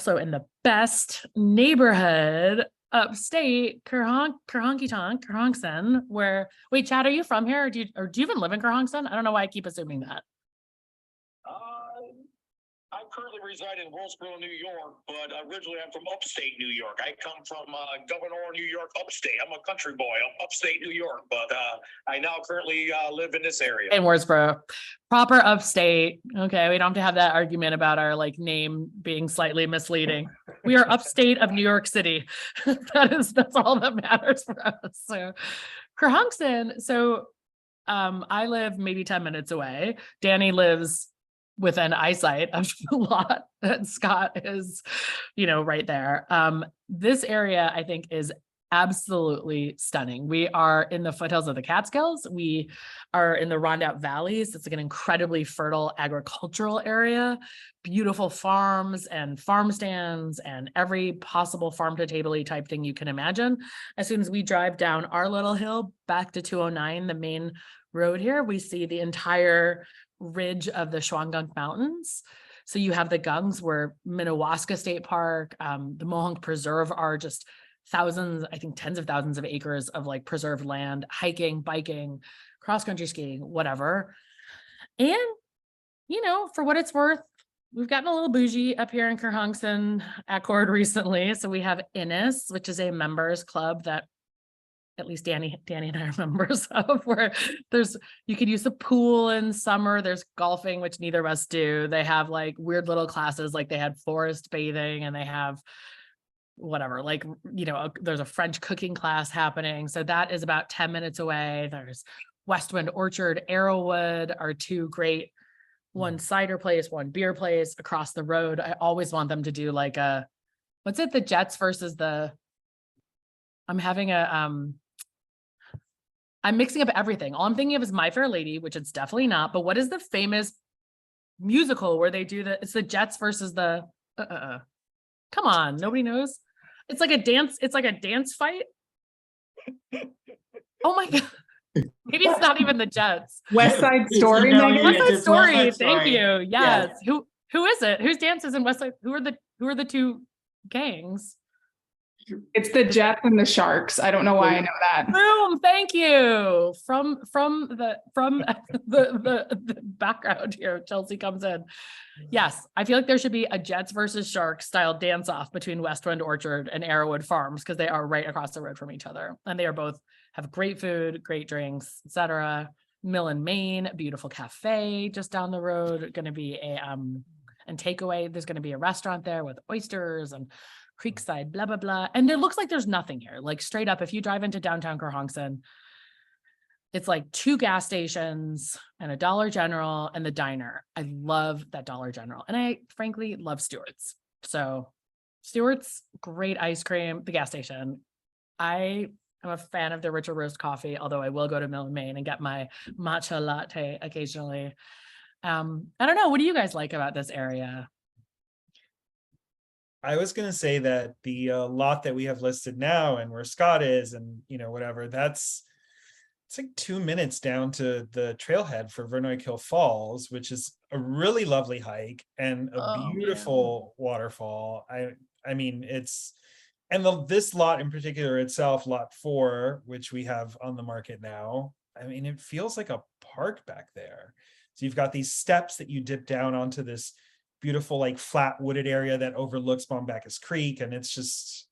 in the best neighborhood upstate, Kerhonkson, where, wait, Chad, are you from here? Or do you even live in Kerhonkson? I don't know why I keep assuming that. I currently reside in Wilkesboro, New York, but originally I'm from upstate New York. I come from Governor, New York, upstate. I'm a country boy. I'm upstate New York, but I now currently live in this area. In Wilkesboro, proper upstate. Okay, we don't have to have that argument about our like name being slightly misleading. We are upstate of New York City. That's all that matters for us. So Kerhonkson, so I live maybe 10 minutes away. Danny lives within eyesight of the lot, and Scott is, you know, right there. This area I think is absolutely stunning. We are in the foothills of the Catskills. We are in the Rondout Valleys. It's like an incredibly fertile agricultural area, beautiful farms and farm stands and every possible farm to table-y type thing you can imagine. As soon as we drive down our little hill back to 209, the main road here, we see the entire ridge of the Shawangunk Mountains. So you have the Gungs where Minnewaska State Park, the Mohonk Preserve are just thousands, I think tens of thousands of acres of like preserved land, hiking, biking, cross-country skiing, whatever. And, you know, for what it's worth, we've gotten a little bougie up here in Kerhonkson Accord recently. So we have Innis, which is a members club that at least Danny and I are members of, where you could use the pool in summer. There's golfing, which neither of us do. They have like weird little classes, like they had forest bathing and they have whatever, like, you know, there's a French cooking class happening. So that is about 10 minutes away. There's Westwind Orchard, Arrowwood are two great, one cider place, one beer place across the road. I always want them to do like what's it? The Jets versus I'm mixing up everything. All I'm thinking of is My Fair Lady, which it's definitely not. But what is the famous musical where they do it's the Jets versus the come on, nobody knows. It's like a dance fight. Oh my God. Maybe it's not even the Jets. West Side Story. West Side Story. West Side Thank Story. you. Yes. Yeah. Who is it? Whose dances in West Side? Who are the two gangs? It's the Jets and the Sharks. I don't know why I know that. Boom! Thank you. From the background here, Chelsea comes in. Yes, I feel like there should be a Jets versus Sharks style dance off between Westwind Orchard and Arrowwood Farms because they are right across the road from each other, and they are both have great food, great drinks, etc. Mill and Main, beautiful cafe just down the road. Going to be and takeaway. There's going to be a restaurant there with oysters and Creekside, blah, blah, blah. And it looks like there's nothing here. Like straight up, if you drive into downtown Kerhonkson, it's like 2 gas stations and a Dollar General and the diner. I love that Dollar General. And I frankly love Stewart's. So Stewart's, great ice cream, the gas station. I am a fan of their Richard Roast coffee, although I will go to Mill and Main and get my matcha latte occasionally. I don't know. What do you guys like about this area? I was going to say that the lot that we have listed now and where Scott is and, you know, whatever, it's like 2 minutes down to the trailhead for Vernoy Kill Falls, which is a really lovely hike and a beautiful waterfall. I mean, this lot in particular itself, lot 4, which we have on the market now. I mean, it feels like a park back there. So you've got these steps that you dip down onto this beautiful, like flat wooded area that overlooks Bombacus Creek. And it's just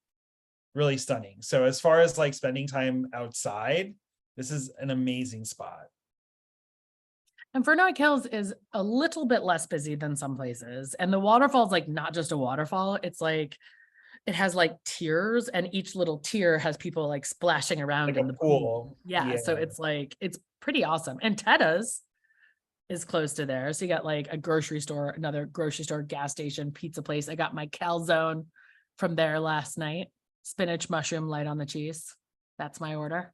really stunning. So as far as like spending time outside, this is an amazing spot. And Vernoy Hills is a little bit less busy than some places. And the waterfall is like not just a waterfall. It's like, it has like tiers and each little tier has people like splashing around Like in a the pool. pool. Yeah. So it's like, it's pretty awesome. And Tetta's is close to there. So you got like a grocery store, another grocery store, gas station, pizza place. I got my calzone from there last night. Spinach, mushroom, light on the cheese. That's my order.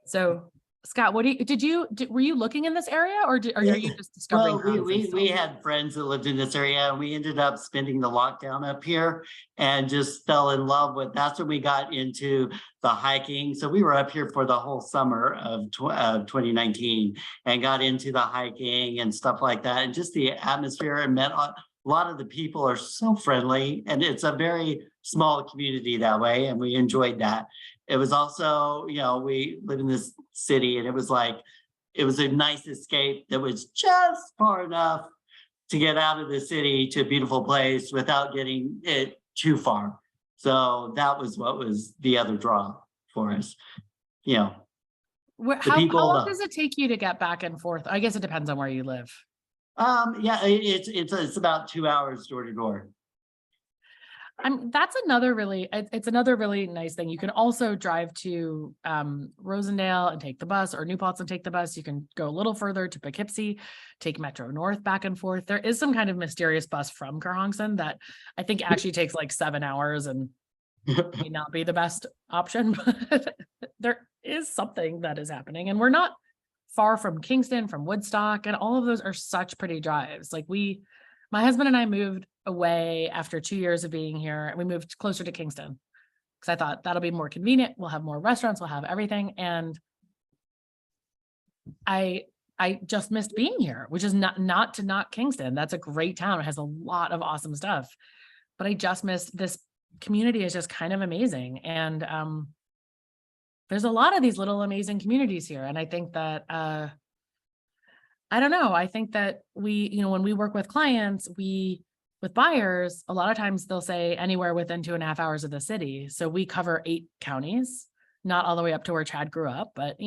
So Scott, were you looking in this area or are you just discovering? Well, we had friends that lived in this area and we ended up spending the lockdown up here and just fell in love with, that's when we got into the hiking. So we were up here for the whole summer of 2019 and got into the hiking and stuff like that. And just the atmosphere, and met a lot of the people are so friendly and it's a very small community that way. And we enjoyed that. It was also, you know, we live in this city and it was a nice escape that was just far enough to get out of the city to a beautiful place without getting it too far. So that was what was the other draw for us, you know. How long does it take you to get back and forth? I guess it depends on where you live. Yeah, it's about 2 hours door to door. That's another really, it's another really nice thing. You can also drive to Rosendale and take the bus, or New Paltz and take the bus. You can go a little further to Poughkeepsie, take Metro North back and forth. There is some kind of mysterious bus from Kerhonkson that I think actually takes like 7 hours and may not be the best option, but there is something that is happening, and we're not far from Kingston, from Woodstock, and all of those are such pretty drives. Like my husband and I moved away after 2 years of being here, and we moved closer to Kingston because I thought that'll be more convenient. We'll have more restaurants, we'll have everything. And I just missed being here, which is not to knock Kingston. That's a great town. It has a lot of awesome stuff, but I just missed this community is just kind of amazing. And there's a lot of these little amazing communities here. And I think that, I don't know, I think that when we work with clients, with buyers, a lot of times they'll say anywhere within 2.5 hours of the city. So we cover 8 counties, not all the way up to where Chad grew up, but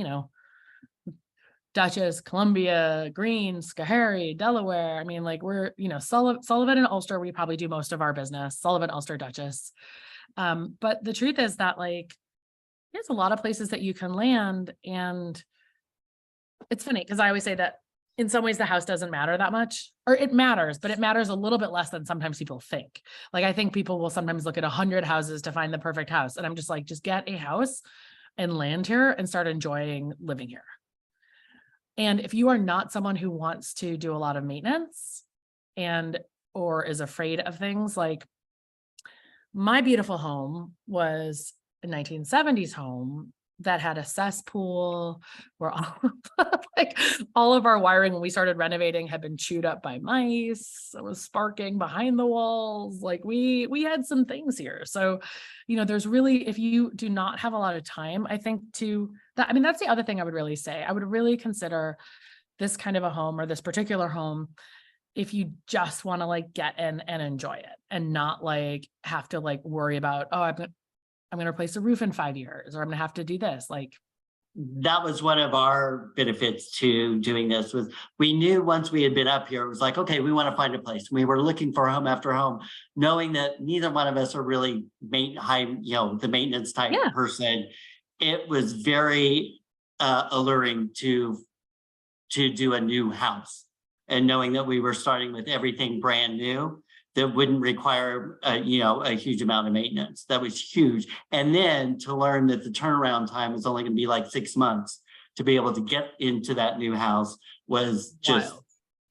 Dutchess, Columbia, Greene, Schoharie, Delaware. I mean, like we're, Sullivan and Ulster, we probably do most of our business, Sullivan, Ulster, Dutchess. But the truth is that there's a lot of places that you can land. And it's funny because I always say that in some ways the house doesn't matter that much, or it matters, but it matters a little bit less than sometimes people think. Like I think people will sometimes look at 100 houses to find the perfect house. And I'm just like, just get a house and land here and start enjoying living here. And if you are not someone who wants to do a lot of maintenance or is afraid of things, like my beautiful home was a 1970s home that had a cesspool where all of our wiring when we started renovating had been chewed up by mice. It was sparking behind the walls. Like we had some things here. So, there's really, if you do not have a lot of time, I think that's the other thing I would really say. I would really consider this kind of a home or this particular home if you just want to get in and enjoy it and not have to worry about, oh, I'm going to replace the roof in 5 years, or I'm going to have to do this. That was one of our benefits to doing this was we knew once we had been up here, it was like, okay, we want to find a place. We were looking for home after home, knowing that neither one of us are really the maintenance type person. It was very alluring to do a new house, and knowing that we were starting with everything brand new that wouldn't require a huge amount of maintenance. That was huge. And then to learn that the turnaround time was only going to be 6 months to be able to get into that new house was just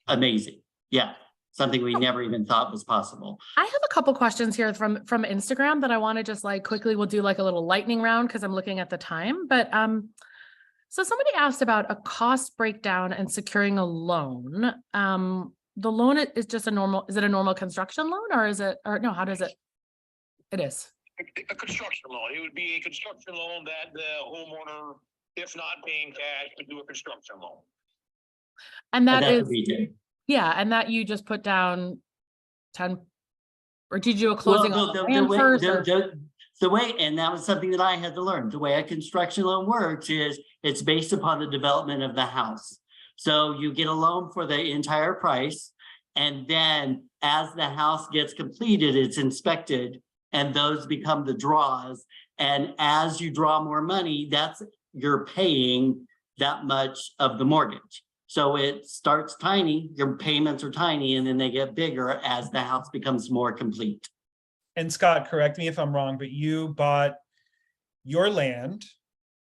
amazing. Yeah. Something we never even thought was possible. I have a couple questions here from Instagram that I want to just quickly, we'll do a little lightning round because I'm looking at the time. But so somebody asked about a cost breakdown and securing a loan. The loan is just is it a normal construction loan or no, how does it? It is. A construction loan. It would be a construction loan that the homeowner, if not paying cash, would do a construction loan. And that that's is, what we did. Yeah. And that you just put down 10, or did you do a closing on the land first? The way, and that was something that I had to learn. The way a construction loan works is it's based upon the development of the house. So you get a loan for the entire price, and then as the house gets completed, it's inspected, and those become the draws. And as you draw more money, you're paying that much of the mortgage. So it starts tiny, your payments are tiny, and then they get bigger as the house becomes more complete. And Scott, correct me if I'm wrong, but you bought your land.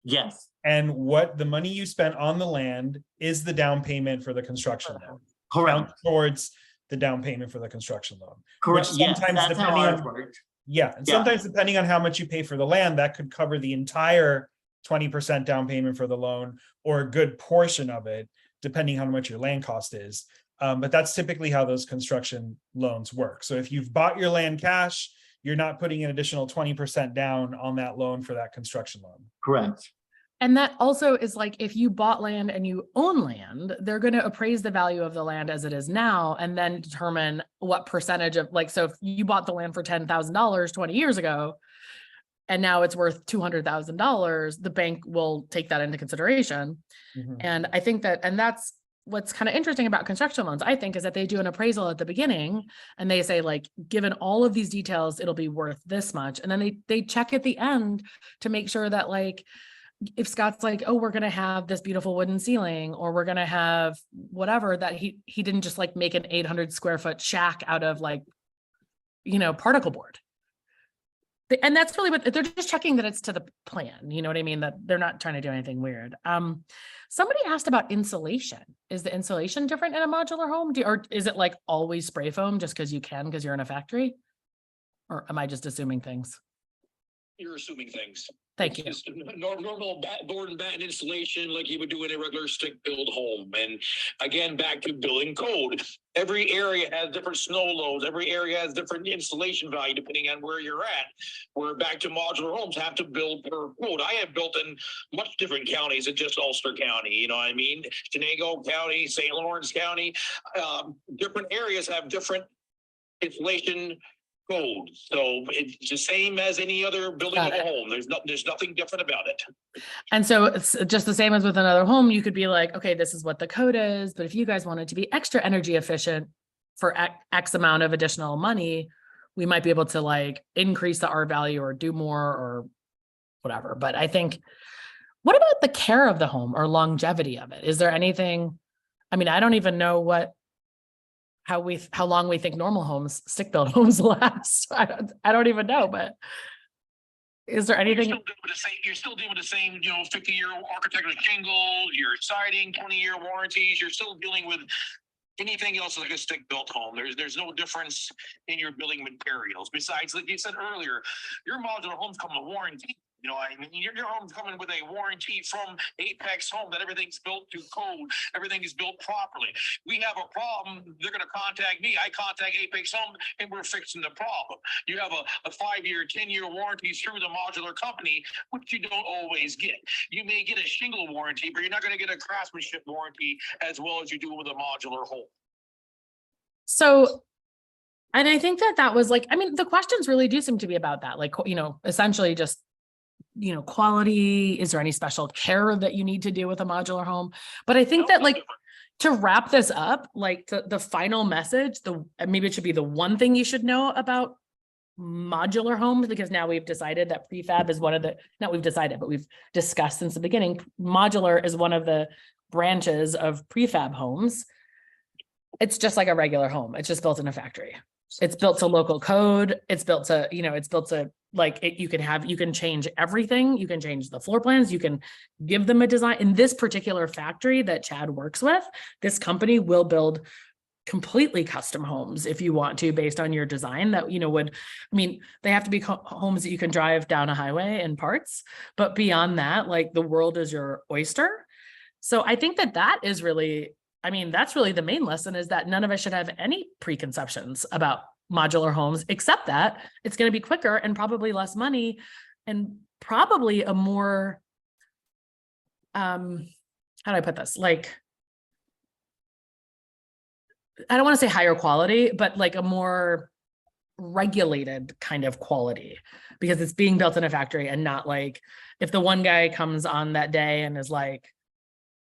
Yes. And what the money you spent on the land is the down payment for the construction loan. Correct. Count towards the down payment for the construction loan. Correct. Yes, that's how ours worked. Yeah. And sometimes depending on how much you pay for the land, that could cover the entire 20% down payment for the loan, or a good portion of it, depending on how much your land cost is. But that's typically how those construction loans work. So if you've bought your land cash, you're not putting an additional 20% down on that loan for that construction loan. Correct. And that also is if you bought land and you own land, they're going to appraise the value of the land as it is now, and then determine what percentage of so if you bought the land for $10,000 20 years ago, and now it's worth $200,000, the bank will take that into consideration. Mm-hmm. And I think that's what's kind of interesting about construction loans, I think, is that they do an appraisal at the beginning and they say, given all of these details, it'll be worth this much. And then they check at the end to make sure that if Scott's oh, we're going to have this beautiful wooden ceiling, or we're going to have whatever, that he didn't just make an 800 square foot shack out of particle board. And that's really what they're just checking that it's to the plan. You know what I mean? That they're not trying to do anything weird. Somebody asked about insulation. Is the insulation different in a modular home? Or is it like always spray foam just because you can, because you're in a factory? Or am I just assuming things? You're assuming things. Thank you. It's just normal board and batten installation like you would do in a regular stick build home. And again, back to building code. Every area has different snow loads. Every area has different insulation value depending on where you're at. We're back to modular homes have to build per code. I have built in much different counties than just Ulster County. You know what I mean? Chenango County, St. Lawrence County. Different areas have different insulation code. So it's the same as any other building of a home. There's nothing different about it. And so it's just the same as with another home. You could be like, okay, this is what the code is, but if you guys wanted to be extra energy efficient for X amount of additional money, we might be able to like increase the R value or do more or whatever. But I think, what about the care of the home or longevity of it? Is there anything, I mean, I don't even know how long we think normal homes, stick built homes last. I don't even know, but is there anything? You're still dealing with the same, 50-year architectural shingles, your siding, 20-year warranties. You're still dealing with anything else like a stick built home. There's no difference in your building materials. Besides, like you said earlier, your modular homes come with warranty. I mean, your home's coming with a warranty from Apex Home that everything's built to code, everything is built properly. We have a problem, they're going to contact me. I contact Apex Home, and we're fixing the problem. You have a 5-year, 10-year warranty through the modular company, which you don't always get. You may get a shingle warranty, but you're not going to get a craftsmanship warranty as well as you do with a modular home. So, and I think that was like, I mean, the questions really do seem to be about that, like, essentially just quality. Is there any special care that you need to do with a modular home? But I think that like to wrap this up, like the final message, maybe it should be the one thing you should know about modular homes, because now we've decided that prefab is not we've decided, but we've discussed since the beginning, modular is one of the branches of prefab homes. It's just like a regular home. It's just built in a factory. It's built to local code. It's built to, you can change everything. You can change the floor plans. You can give them a design. In this particular factory that Chad works with, this company will build completely custom homes if you want to, based on your design that, they have to be homes that you can drive down a highway in parts, but beyond that, like the world is your oyster. So I think that is really, that's really the main lesson, is that none of us should have any preconceptions about modular homes, except that it's going to be quicker and probably less money and probably a more, how do I put this? Like, I don't want to say higher quality, but like a more regulated kind of quality, because it's being built in a factory and not like if the one guy comes on that day and is like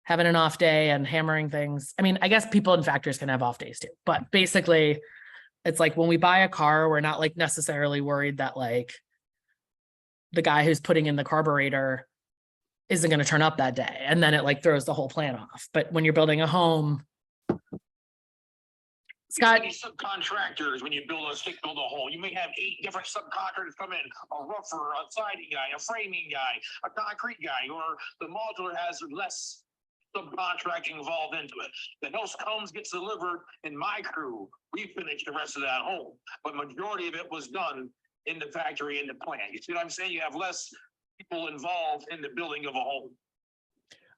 having an off day and hammering things. I guess people in factories can have off days too, but basically it's like when we buy a car, we're not like necessarily worried that like the guy who's putting in the carburetor isn't going to turn up that day. And then it like throws the whole plan off. But when you're building a home, Scott, subcontractors, when you build a home, you may have 8 different subcontractors come in, a roofer, a siding guy, a framing guy, a concrete guy, or the modular has less subcontracting involved into it. The house comes, gets delivered, and my crew, we finish the rest of that home. But majority of it was done in the factory, in the plant. You see what I'm saying? You have less people involved in the building of a home.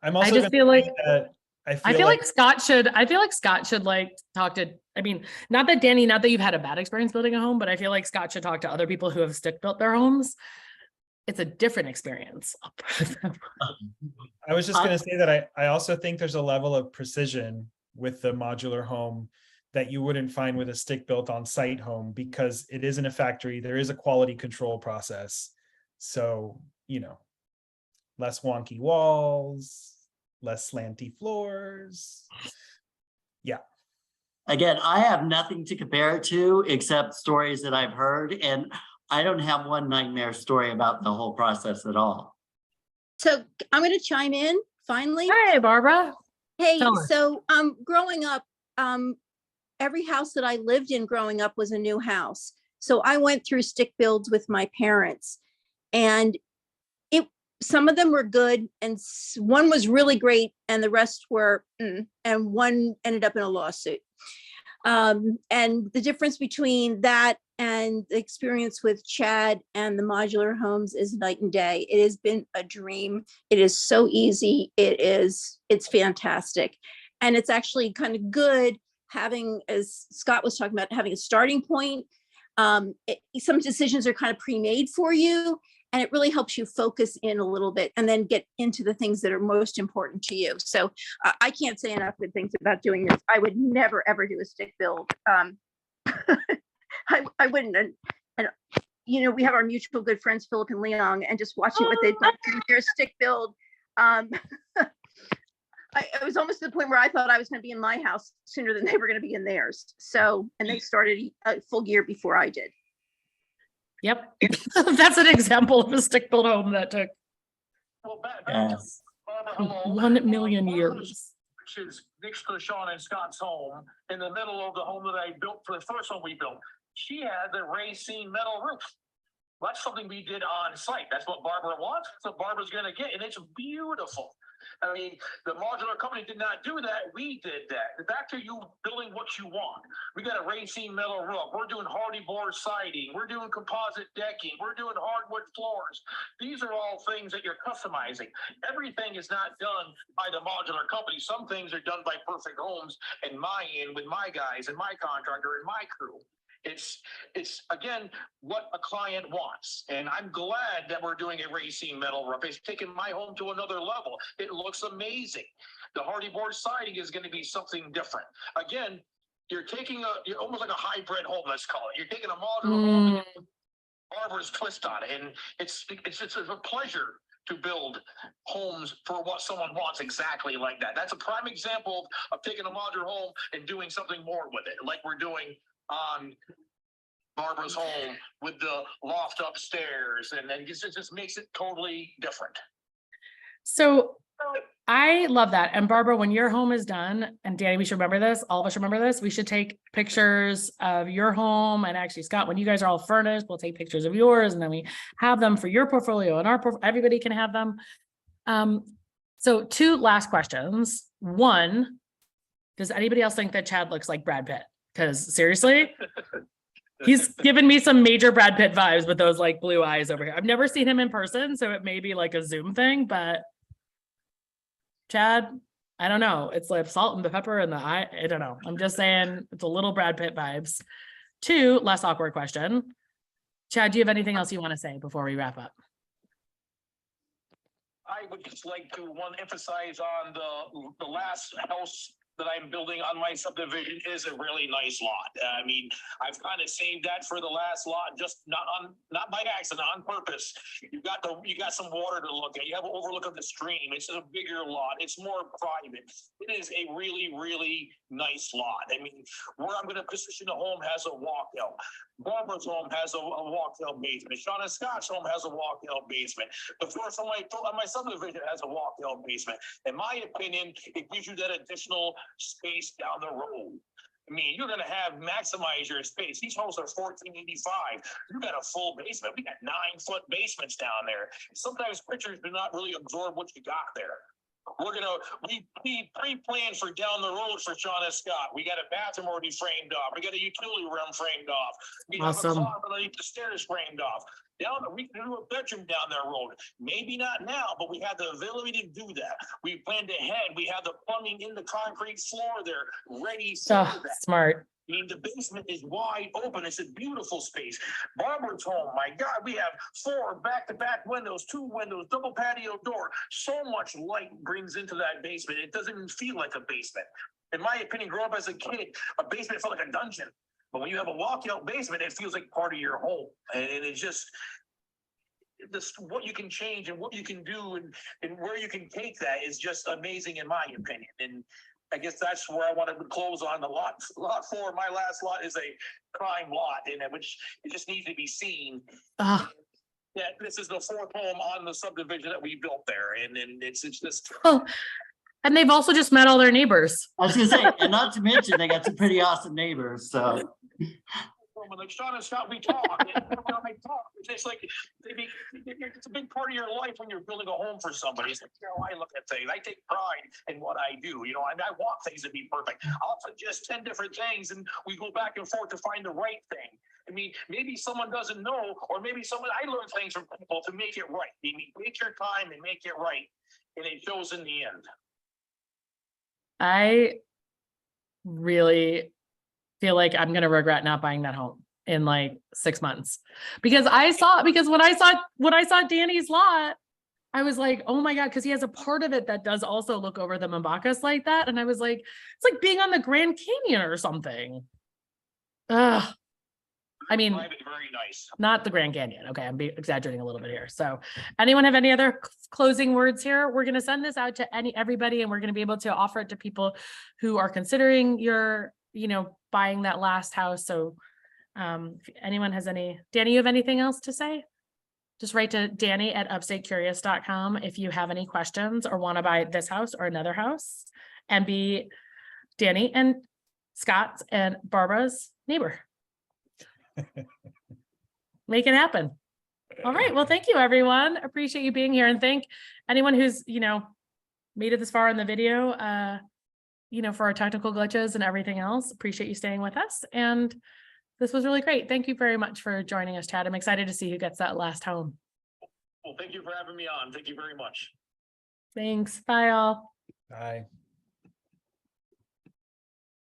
I just feel like I feel like Scott should like talk to, not that you've had a bad experience building a home, but I feel like Scott should talk to other people who have stick built their homes. It's a different experience. I was just going to say that I also think there's a level of precision with the modular home that you wouldn't find with a stick built on site home, because it is in a factory. There is a quality control process. So, less wonky walls, less slanty floors. Yeah. Again, I have nothing to compare it to except stories that I've heard, and I don't have one nightmare story about the whole process at all. So I'm going to chime in finally. Hey, Barbara. Hey, so growing up, every house that I lived in growing up was a new house. So I went through stick builds with my parents, and some of them were good, and one was really great, and the rest were, and one ended up in a lawsuit. And the difference between that and the experience with Chad and the modular homes is night and day. It has been a dream. It is so easy. It's fantastic. And it's actually kind of good having, as Scott was talking about, having a starting point. Some decisions are kind of pre-made for you, and it really helps you focus in a little bit and then get into the things that are most important to you. So I can't say enough good things about doing this. I would never, ever do a stick build. I wouldn't. And, you know, we have our mutual good friends, Philip and Leong, and just watching what they've done with their stick build. It was almost to the point where I thought I was going to be in my house sooner than they were going to be in theirs. So, and they started a full year before I did. Yep. That's an example of a stick built home that took Yes. 1 million years. Which is next to Sean and Scott's home, in the middle of the home that I built for the first one we built. She had the racing metal roof. That's something we did on site. That's what Barbara wants. That's what Barbara's going to get, and it's beautiful. I mean, the modular company did not do that. We did that. Back to you building what you want. We got a racing metal roof. We're doing hardy board siding. We're doing composite decking. We're doing hardwood floors. These are all things that you're customizing. Everything is not done by the modular company. Some things are done by Perfect Homes and my end with my guys and my contractor and my crew. It's again what a client wants, and I'm glad that we're doing a racing metal roof. It's taken my home to another level. It looks amazing. The hardy board siding is going to be something different. Again, you're almost like a hybrid home. Let's call it. You're taking a modular home and Barbara's twist on it, and it's a pleasure to build homes for what someone wants exactly like that. That's a prime example of taking a modular home and doing something more with it, like we're doing on Barbara's home with the loft upstairs, and then it just makes it totally different. So I love that. And Barbara, when your home is done, and Danny, we should remember this, all of us remember this, we should take pictures of your home. And actually, Scott, when you guys are all furnished, we'll take pictures of yours, and then we have them for your portfolio, and everybody can have them. So 2 last questions. One, does anybody else think that Chad looks like Brad Pitt? Because seriously, he's given me some major Brad Pitt vibes with those like blue eyes over here. I've never seen him in person, so it may be like a Zoom thing, but Chad, I don't know. It's like salt and the pepper and the eye. I don't know. I'm just saying it's a little Brad Pitt vibes. 2, less awkward question. Chad, do you have anything else you want to say before we wrap up? I would just like to emphasize on the last house that I'm building on my subdivision is a really nice lot. I mean, I've kind of saved that for the last lot, just not by accident, on purpose. You got some water to look at. You have an overlook of the stream. It's a bigger lot. It's more private. It is a really, really nice lot. I mean, where I'm going to position the home has a walkout. Barbara's home has a walkout basement. Shauna Scott's home has a walkout basement. The first on my subdivision has a walkout basement. In my opinion, it gives you that additional space down the road. I mean, you're going to maximize your space. These homes are $14.85. You got a full basement. We got 9-foot basements down there. Sometimes pictures do not really absorb what you got there. We pre-planned for down the road for Shauna Scott. We got a bathroom already framed off. We got a utility room framed off. We have a closet underneath the stairs framed off. We can do a bedroom down that road. Maybe not now, but we have the ability to do that. We planned ahead. We have the plumbing in the concrete floor there ready for that. Smart. I mean, the basement is wide open. It's a beautiful space. Barbara's home, my God, we have 4 back-to-back windows, 2 windows, double patio door. So much light brings into that basement. It doesn't even feel like a basement. In my opinion, growing up as a kid, a basement felt like a dungeon. But when you have a walkout basement, it feels like part of your home. And it's just what you can change and what you can do and where you can take that is just amazing in my opinion. And I guess that's where I want to close on the lot 4. My last lot is a prime lot in it, which it just needs to be seen. Yeah, this is the 4th home on the subdivision that we built there, and it's just. Oh, and they've also just met all their neighbors. I was gonna say, and not to mention they got some pretty awesome neighbors. So Like Sean and Scott, we talk. I talk. It's like it's a big part of your life when you're building a home for somebody. It's like, you know, I look at things. I take pride in what I do. You know, I want things to be perfect. I'll suggest 10 different things, and we go back and forth to find the right thing. I mean, maybe someone doesn't know, or maybe I learn things from people to make it right. You mean, take your time and make it right, and it shows in the end. I really feel like I'm gonna regret not buying that home in like 6 months because when I saw Danny's lot, I was like, oh my God, because he has a part of it that does also look over the Mbacas like that. And I was like, it's like being on the Grand Canyon or something. Ugh. I mean, Very nice. not the Grand Canyon. Okay, I'm exaggerating a little bit here. So anyone have any other closing words here? We're going to send this out to everybody, and we're going to be able to offer it to people who are considering buying that last house. So if anyone has Danny, you have anything else to say? Just write to Danny at upstatecurious.com if you have any questions or want to buy this house or another house and be Danny and Scott's and Barbara's neighbor. Make it happen. All right. Well, thank you, everyone. Appreciate you being here, and thank anyone who's, made it this far in the video, for our technical glitches and everything else. Appreciate you staying with us. And this was really great. Thank you very much for joining us, Chad. I'm excited to see who gets that last home. Well, thank you for having me on. Thank you very much. Thanks. Bye, all. Bye.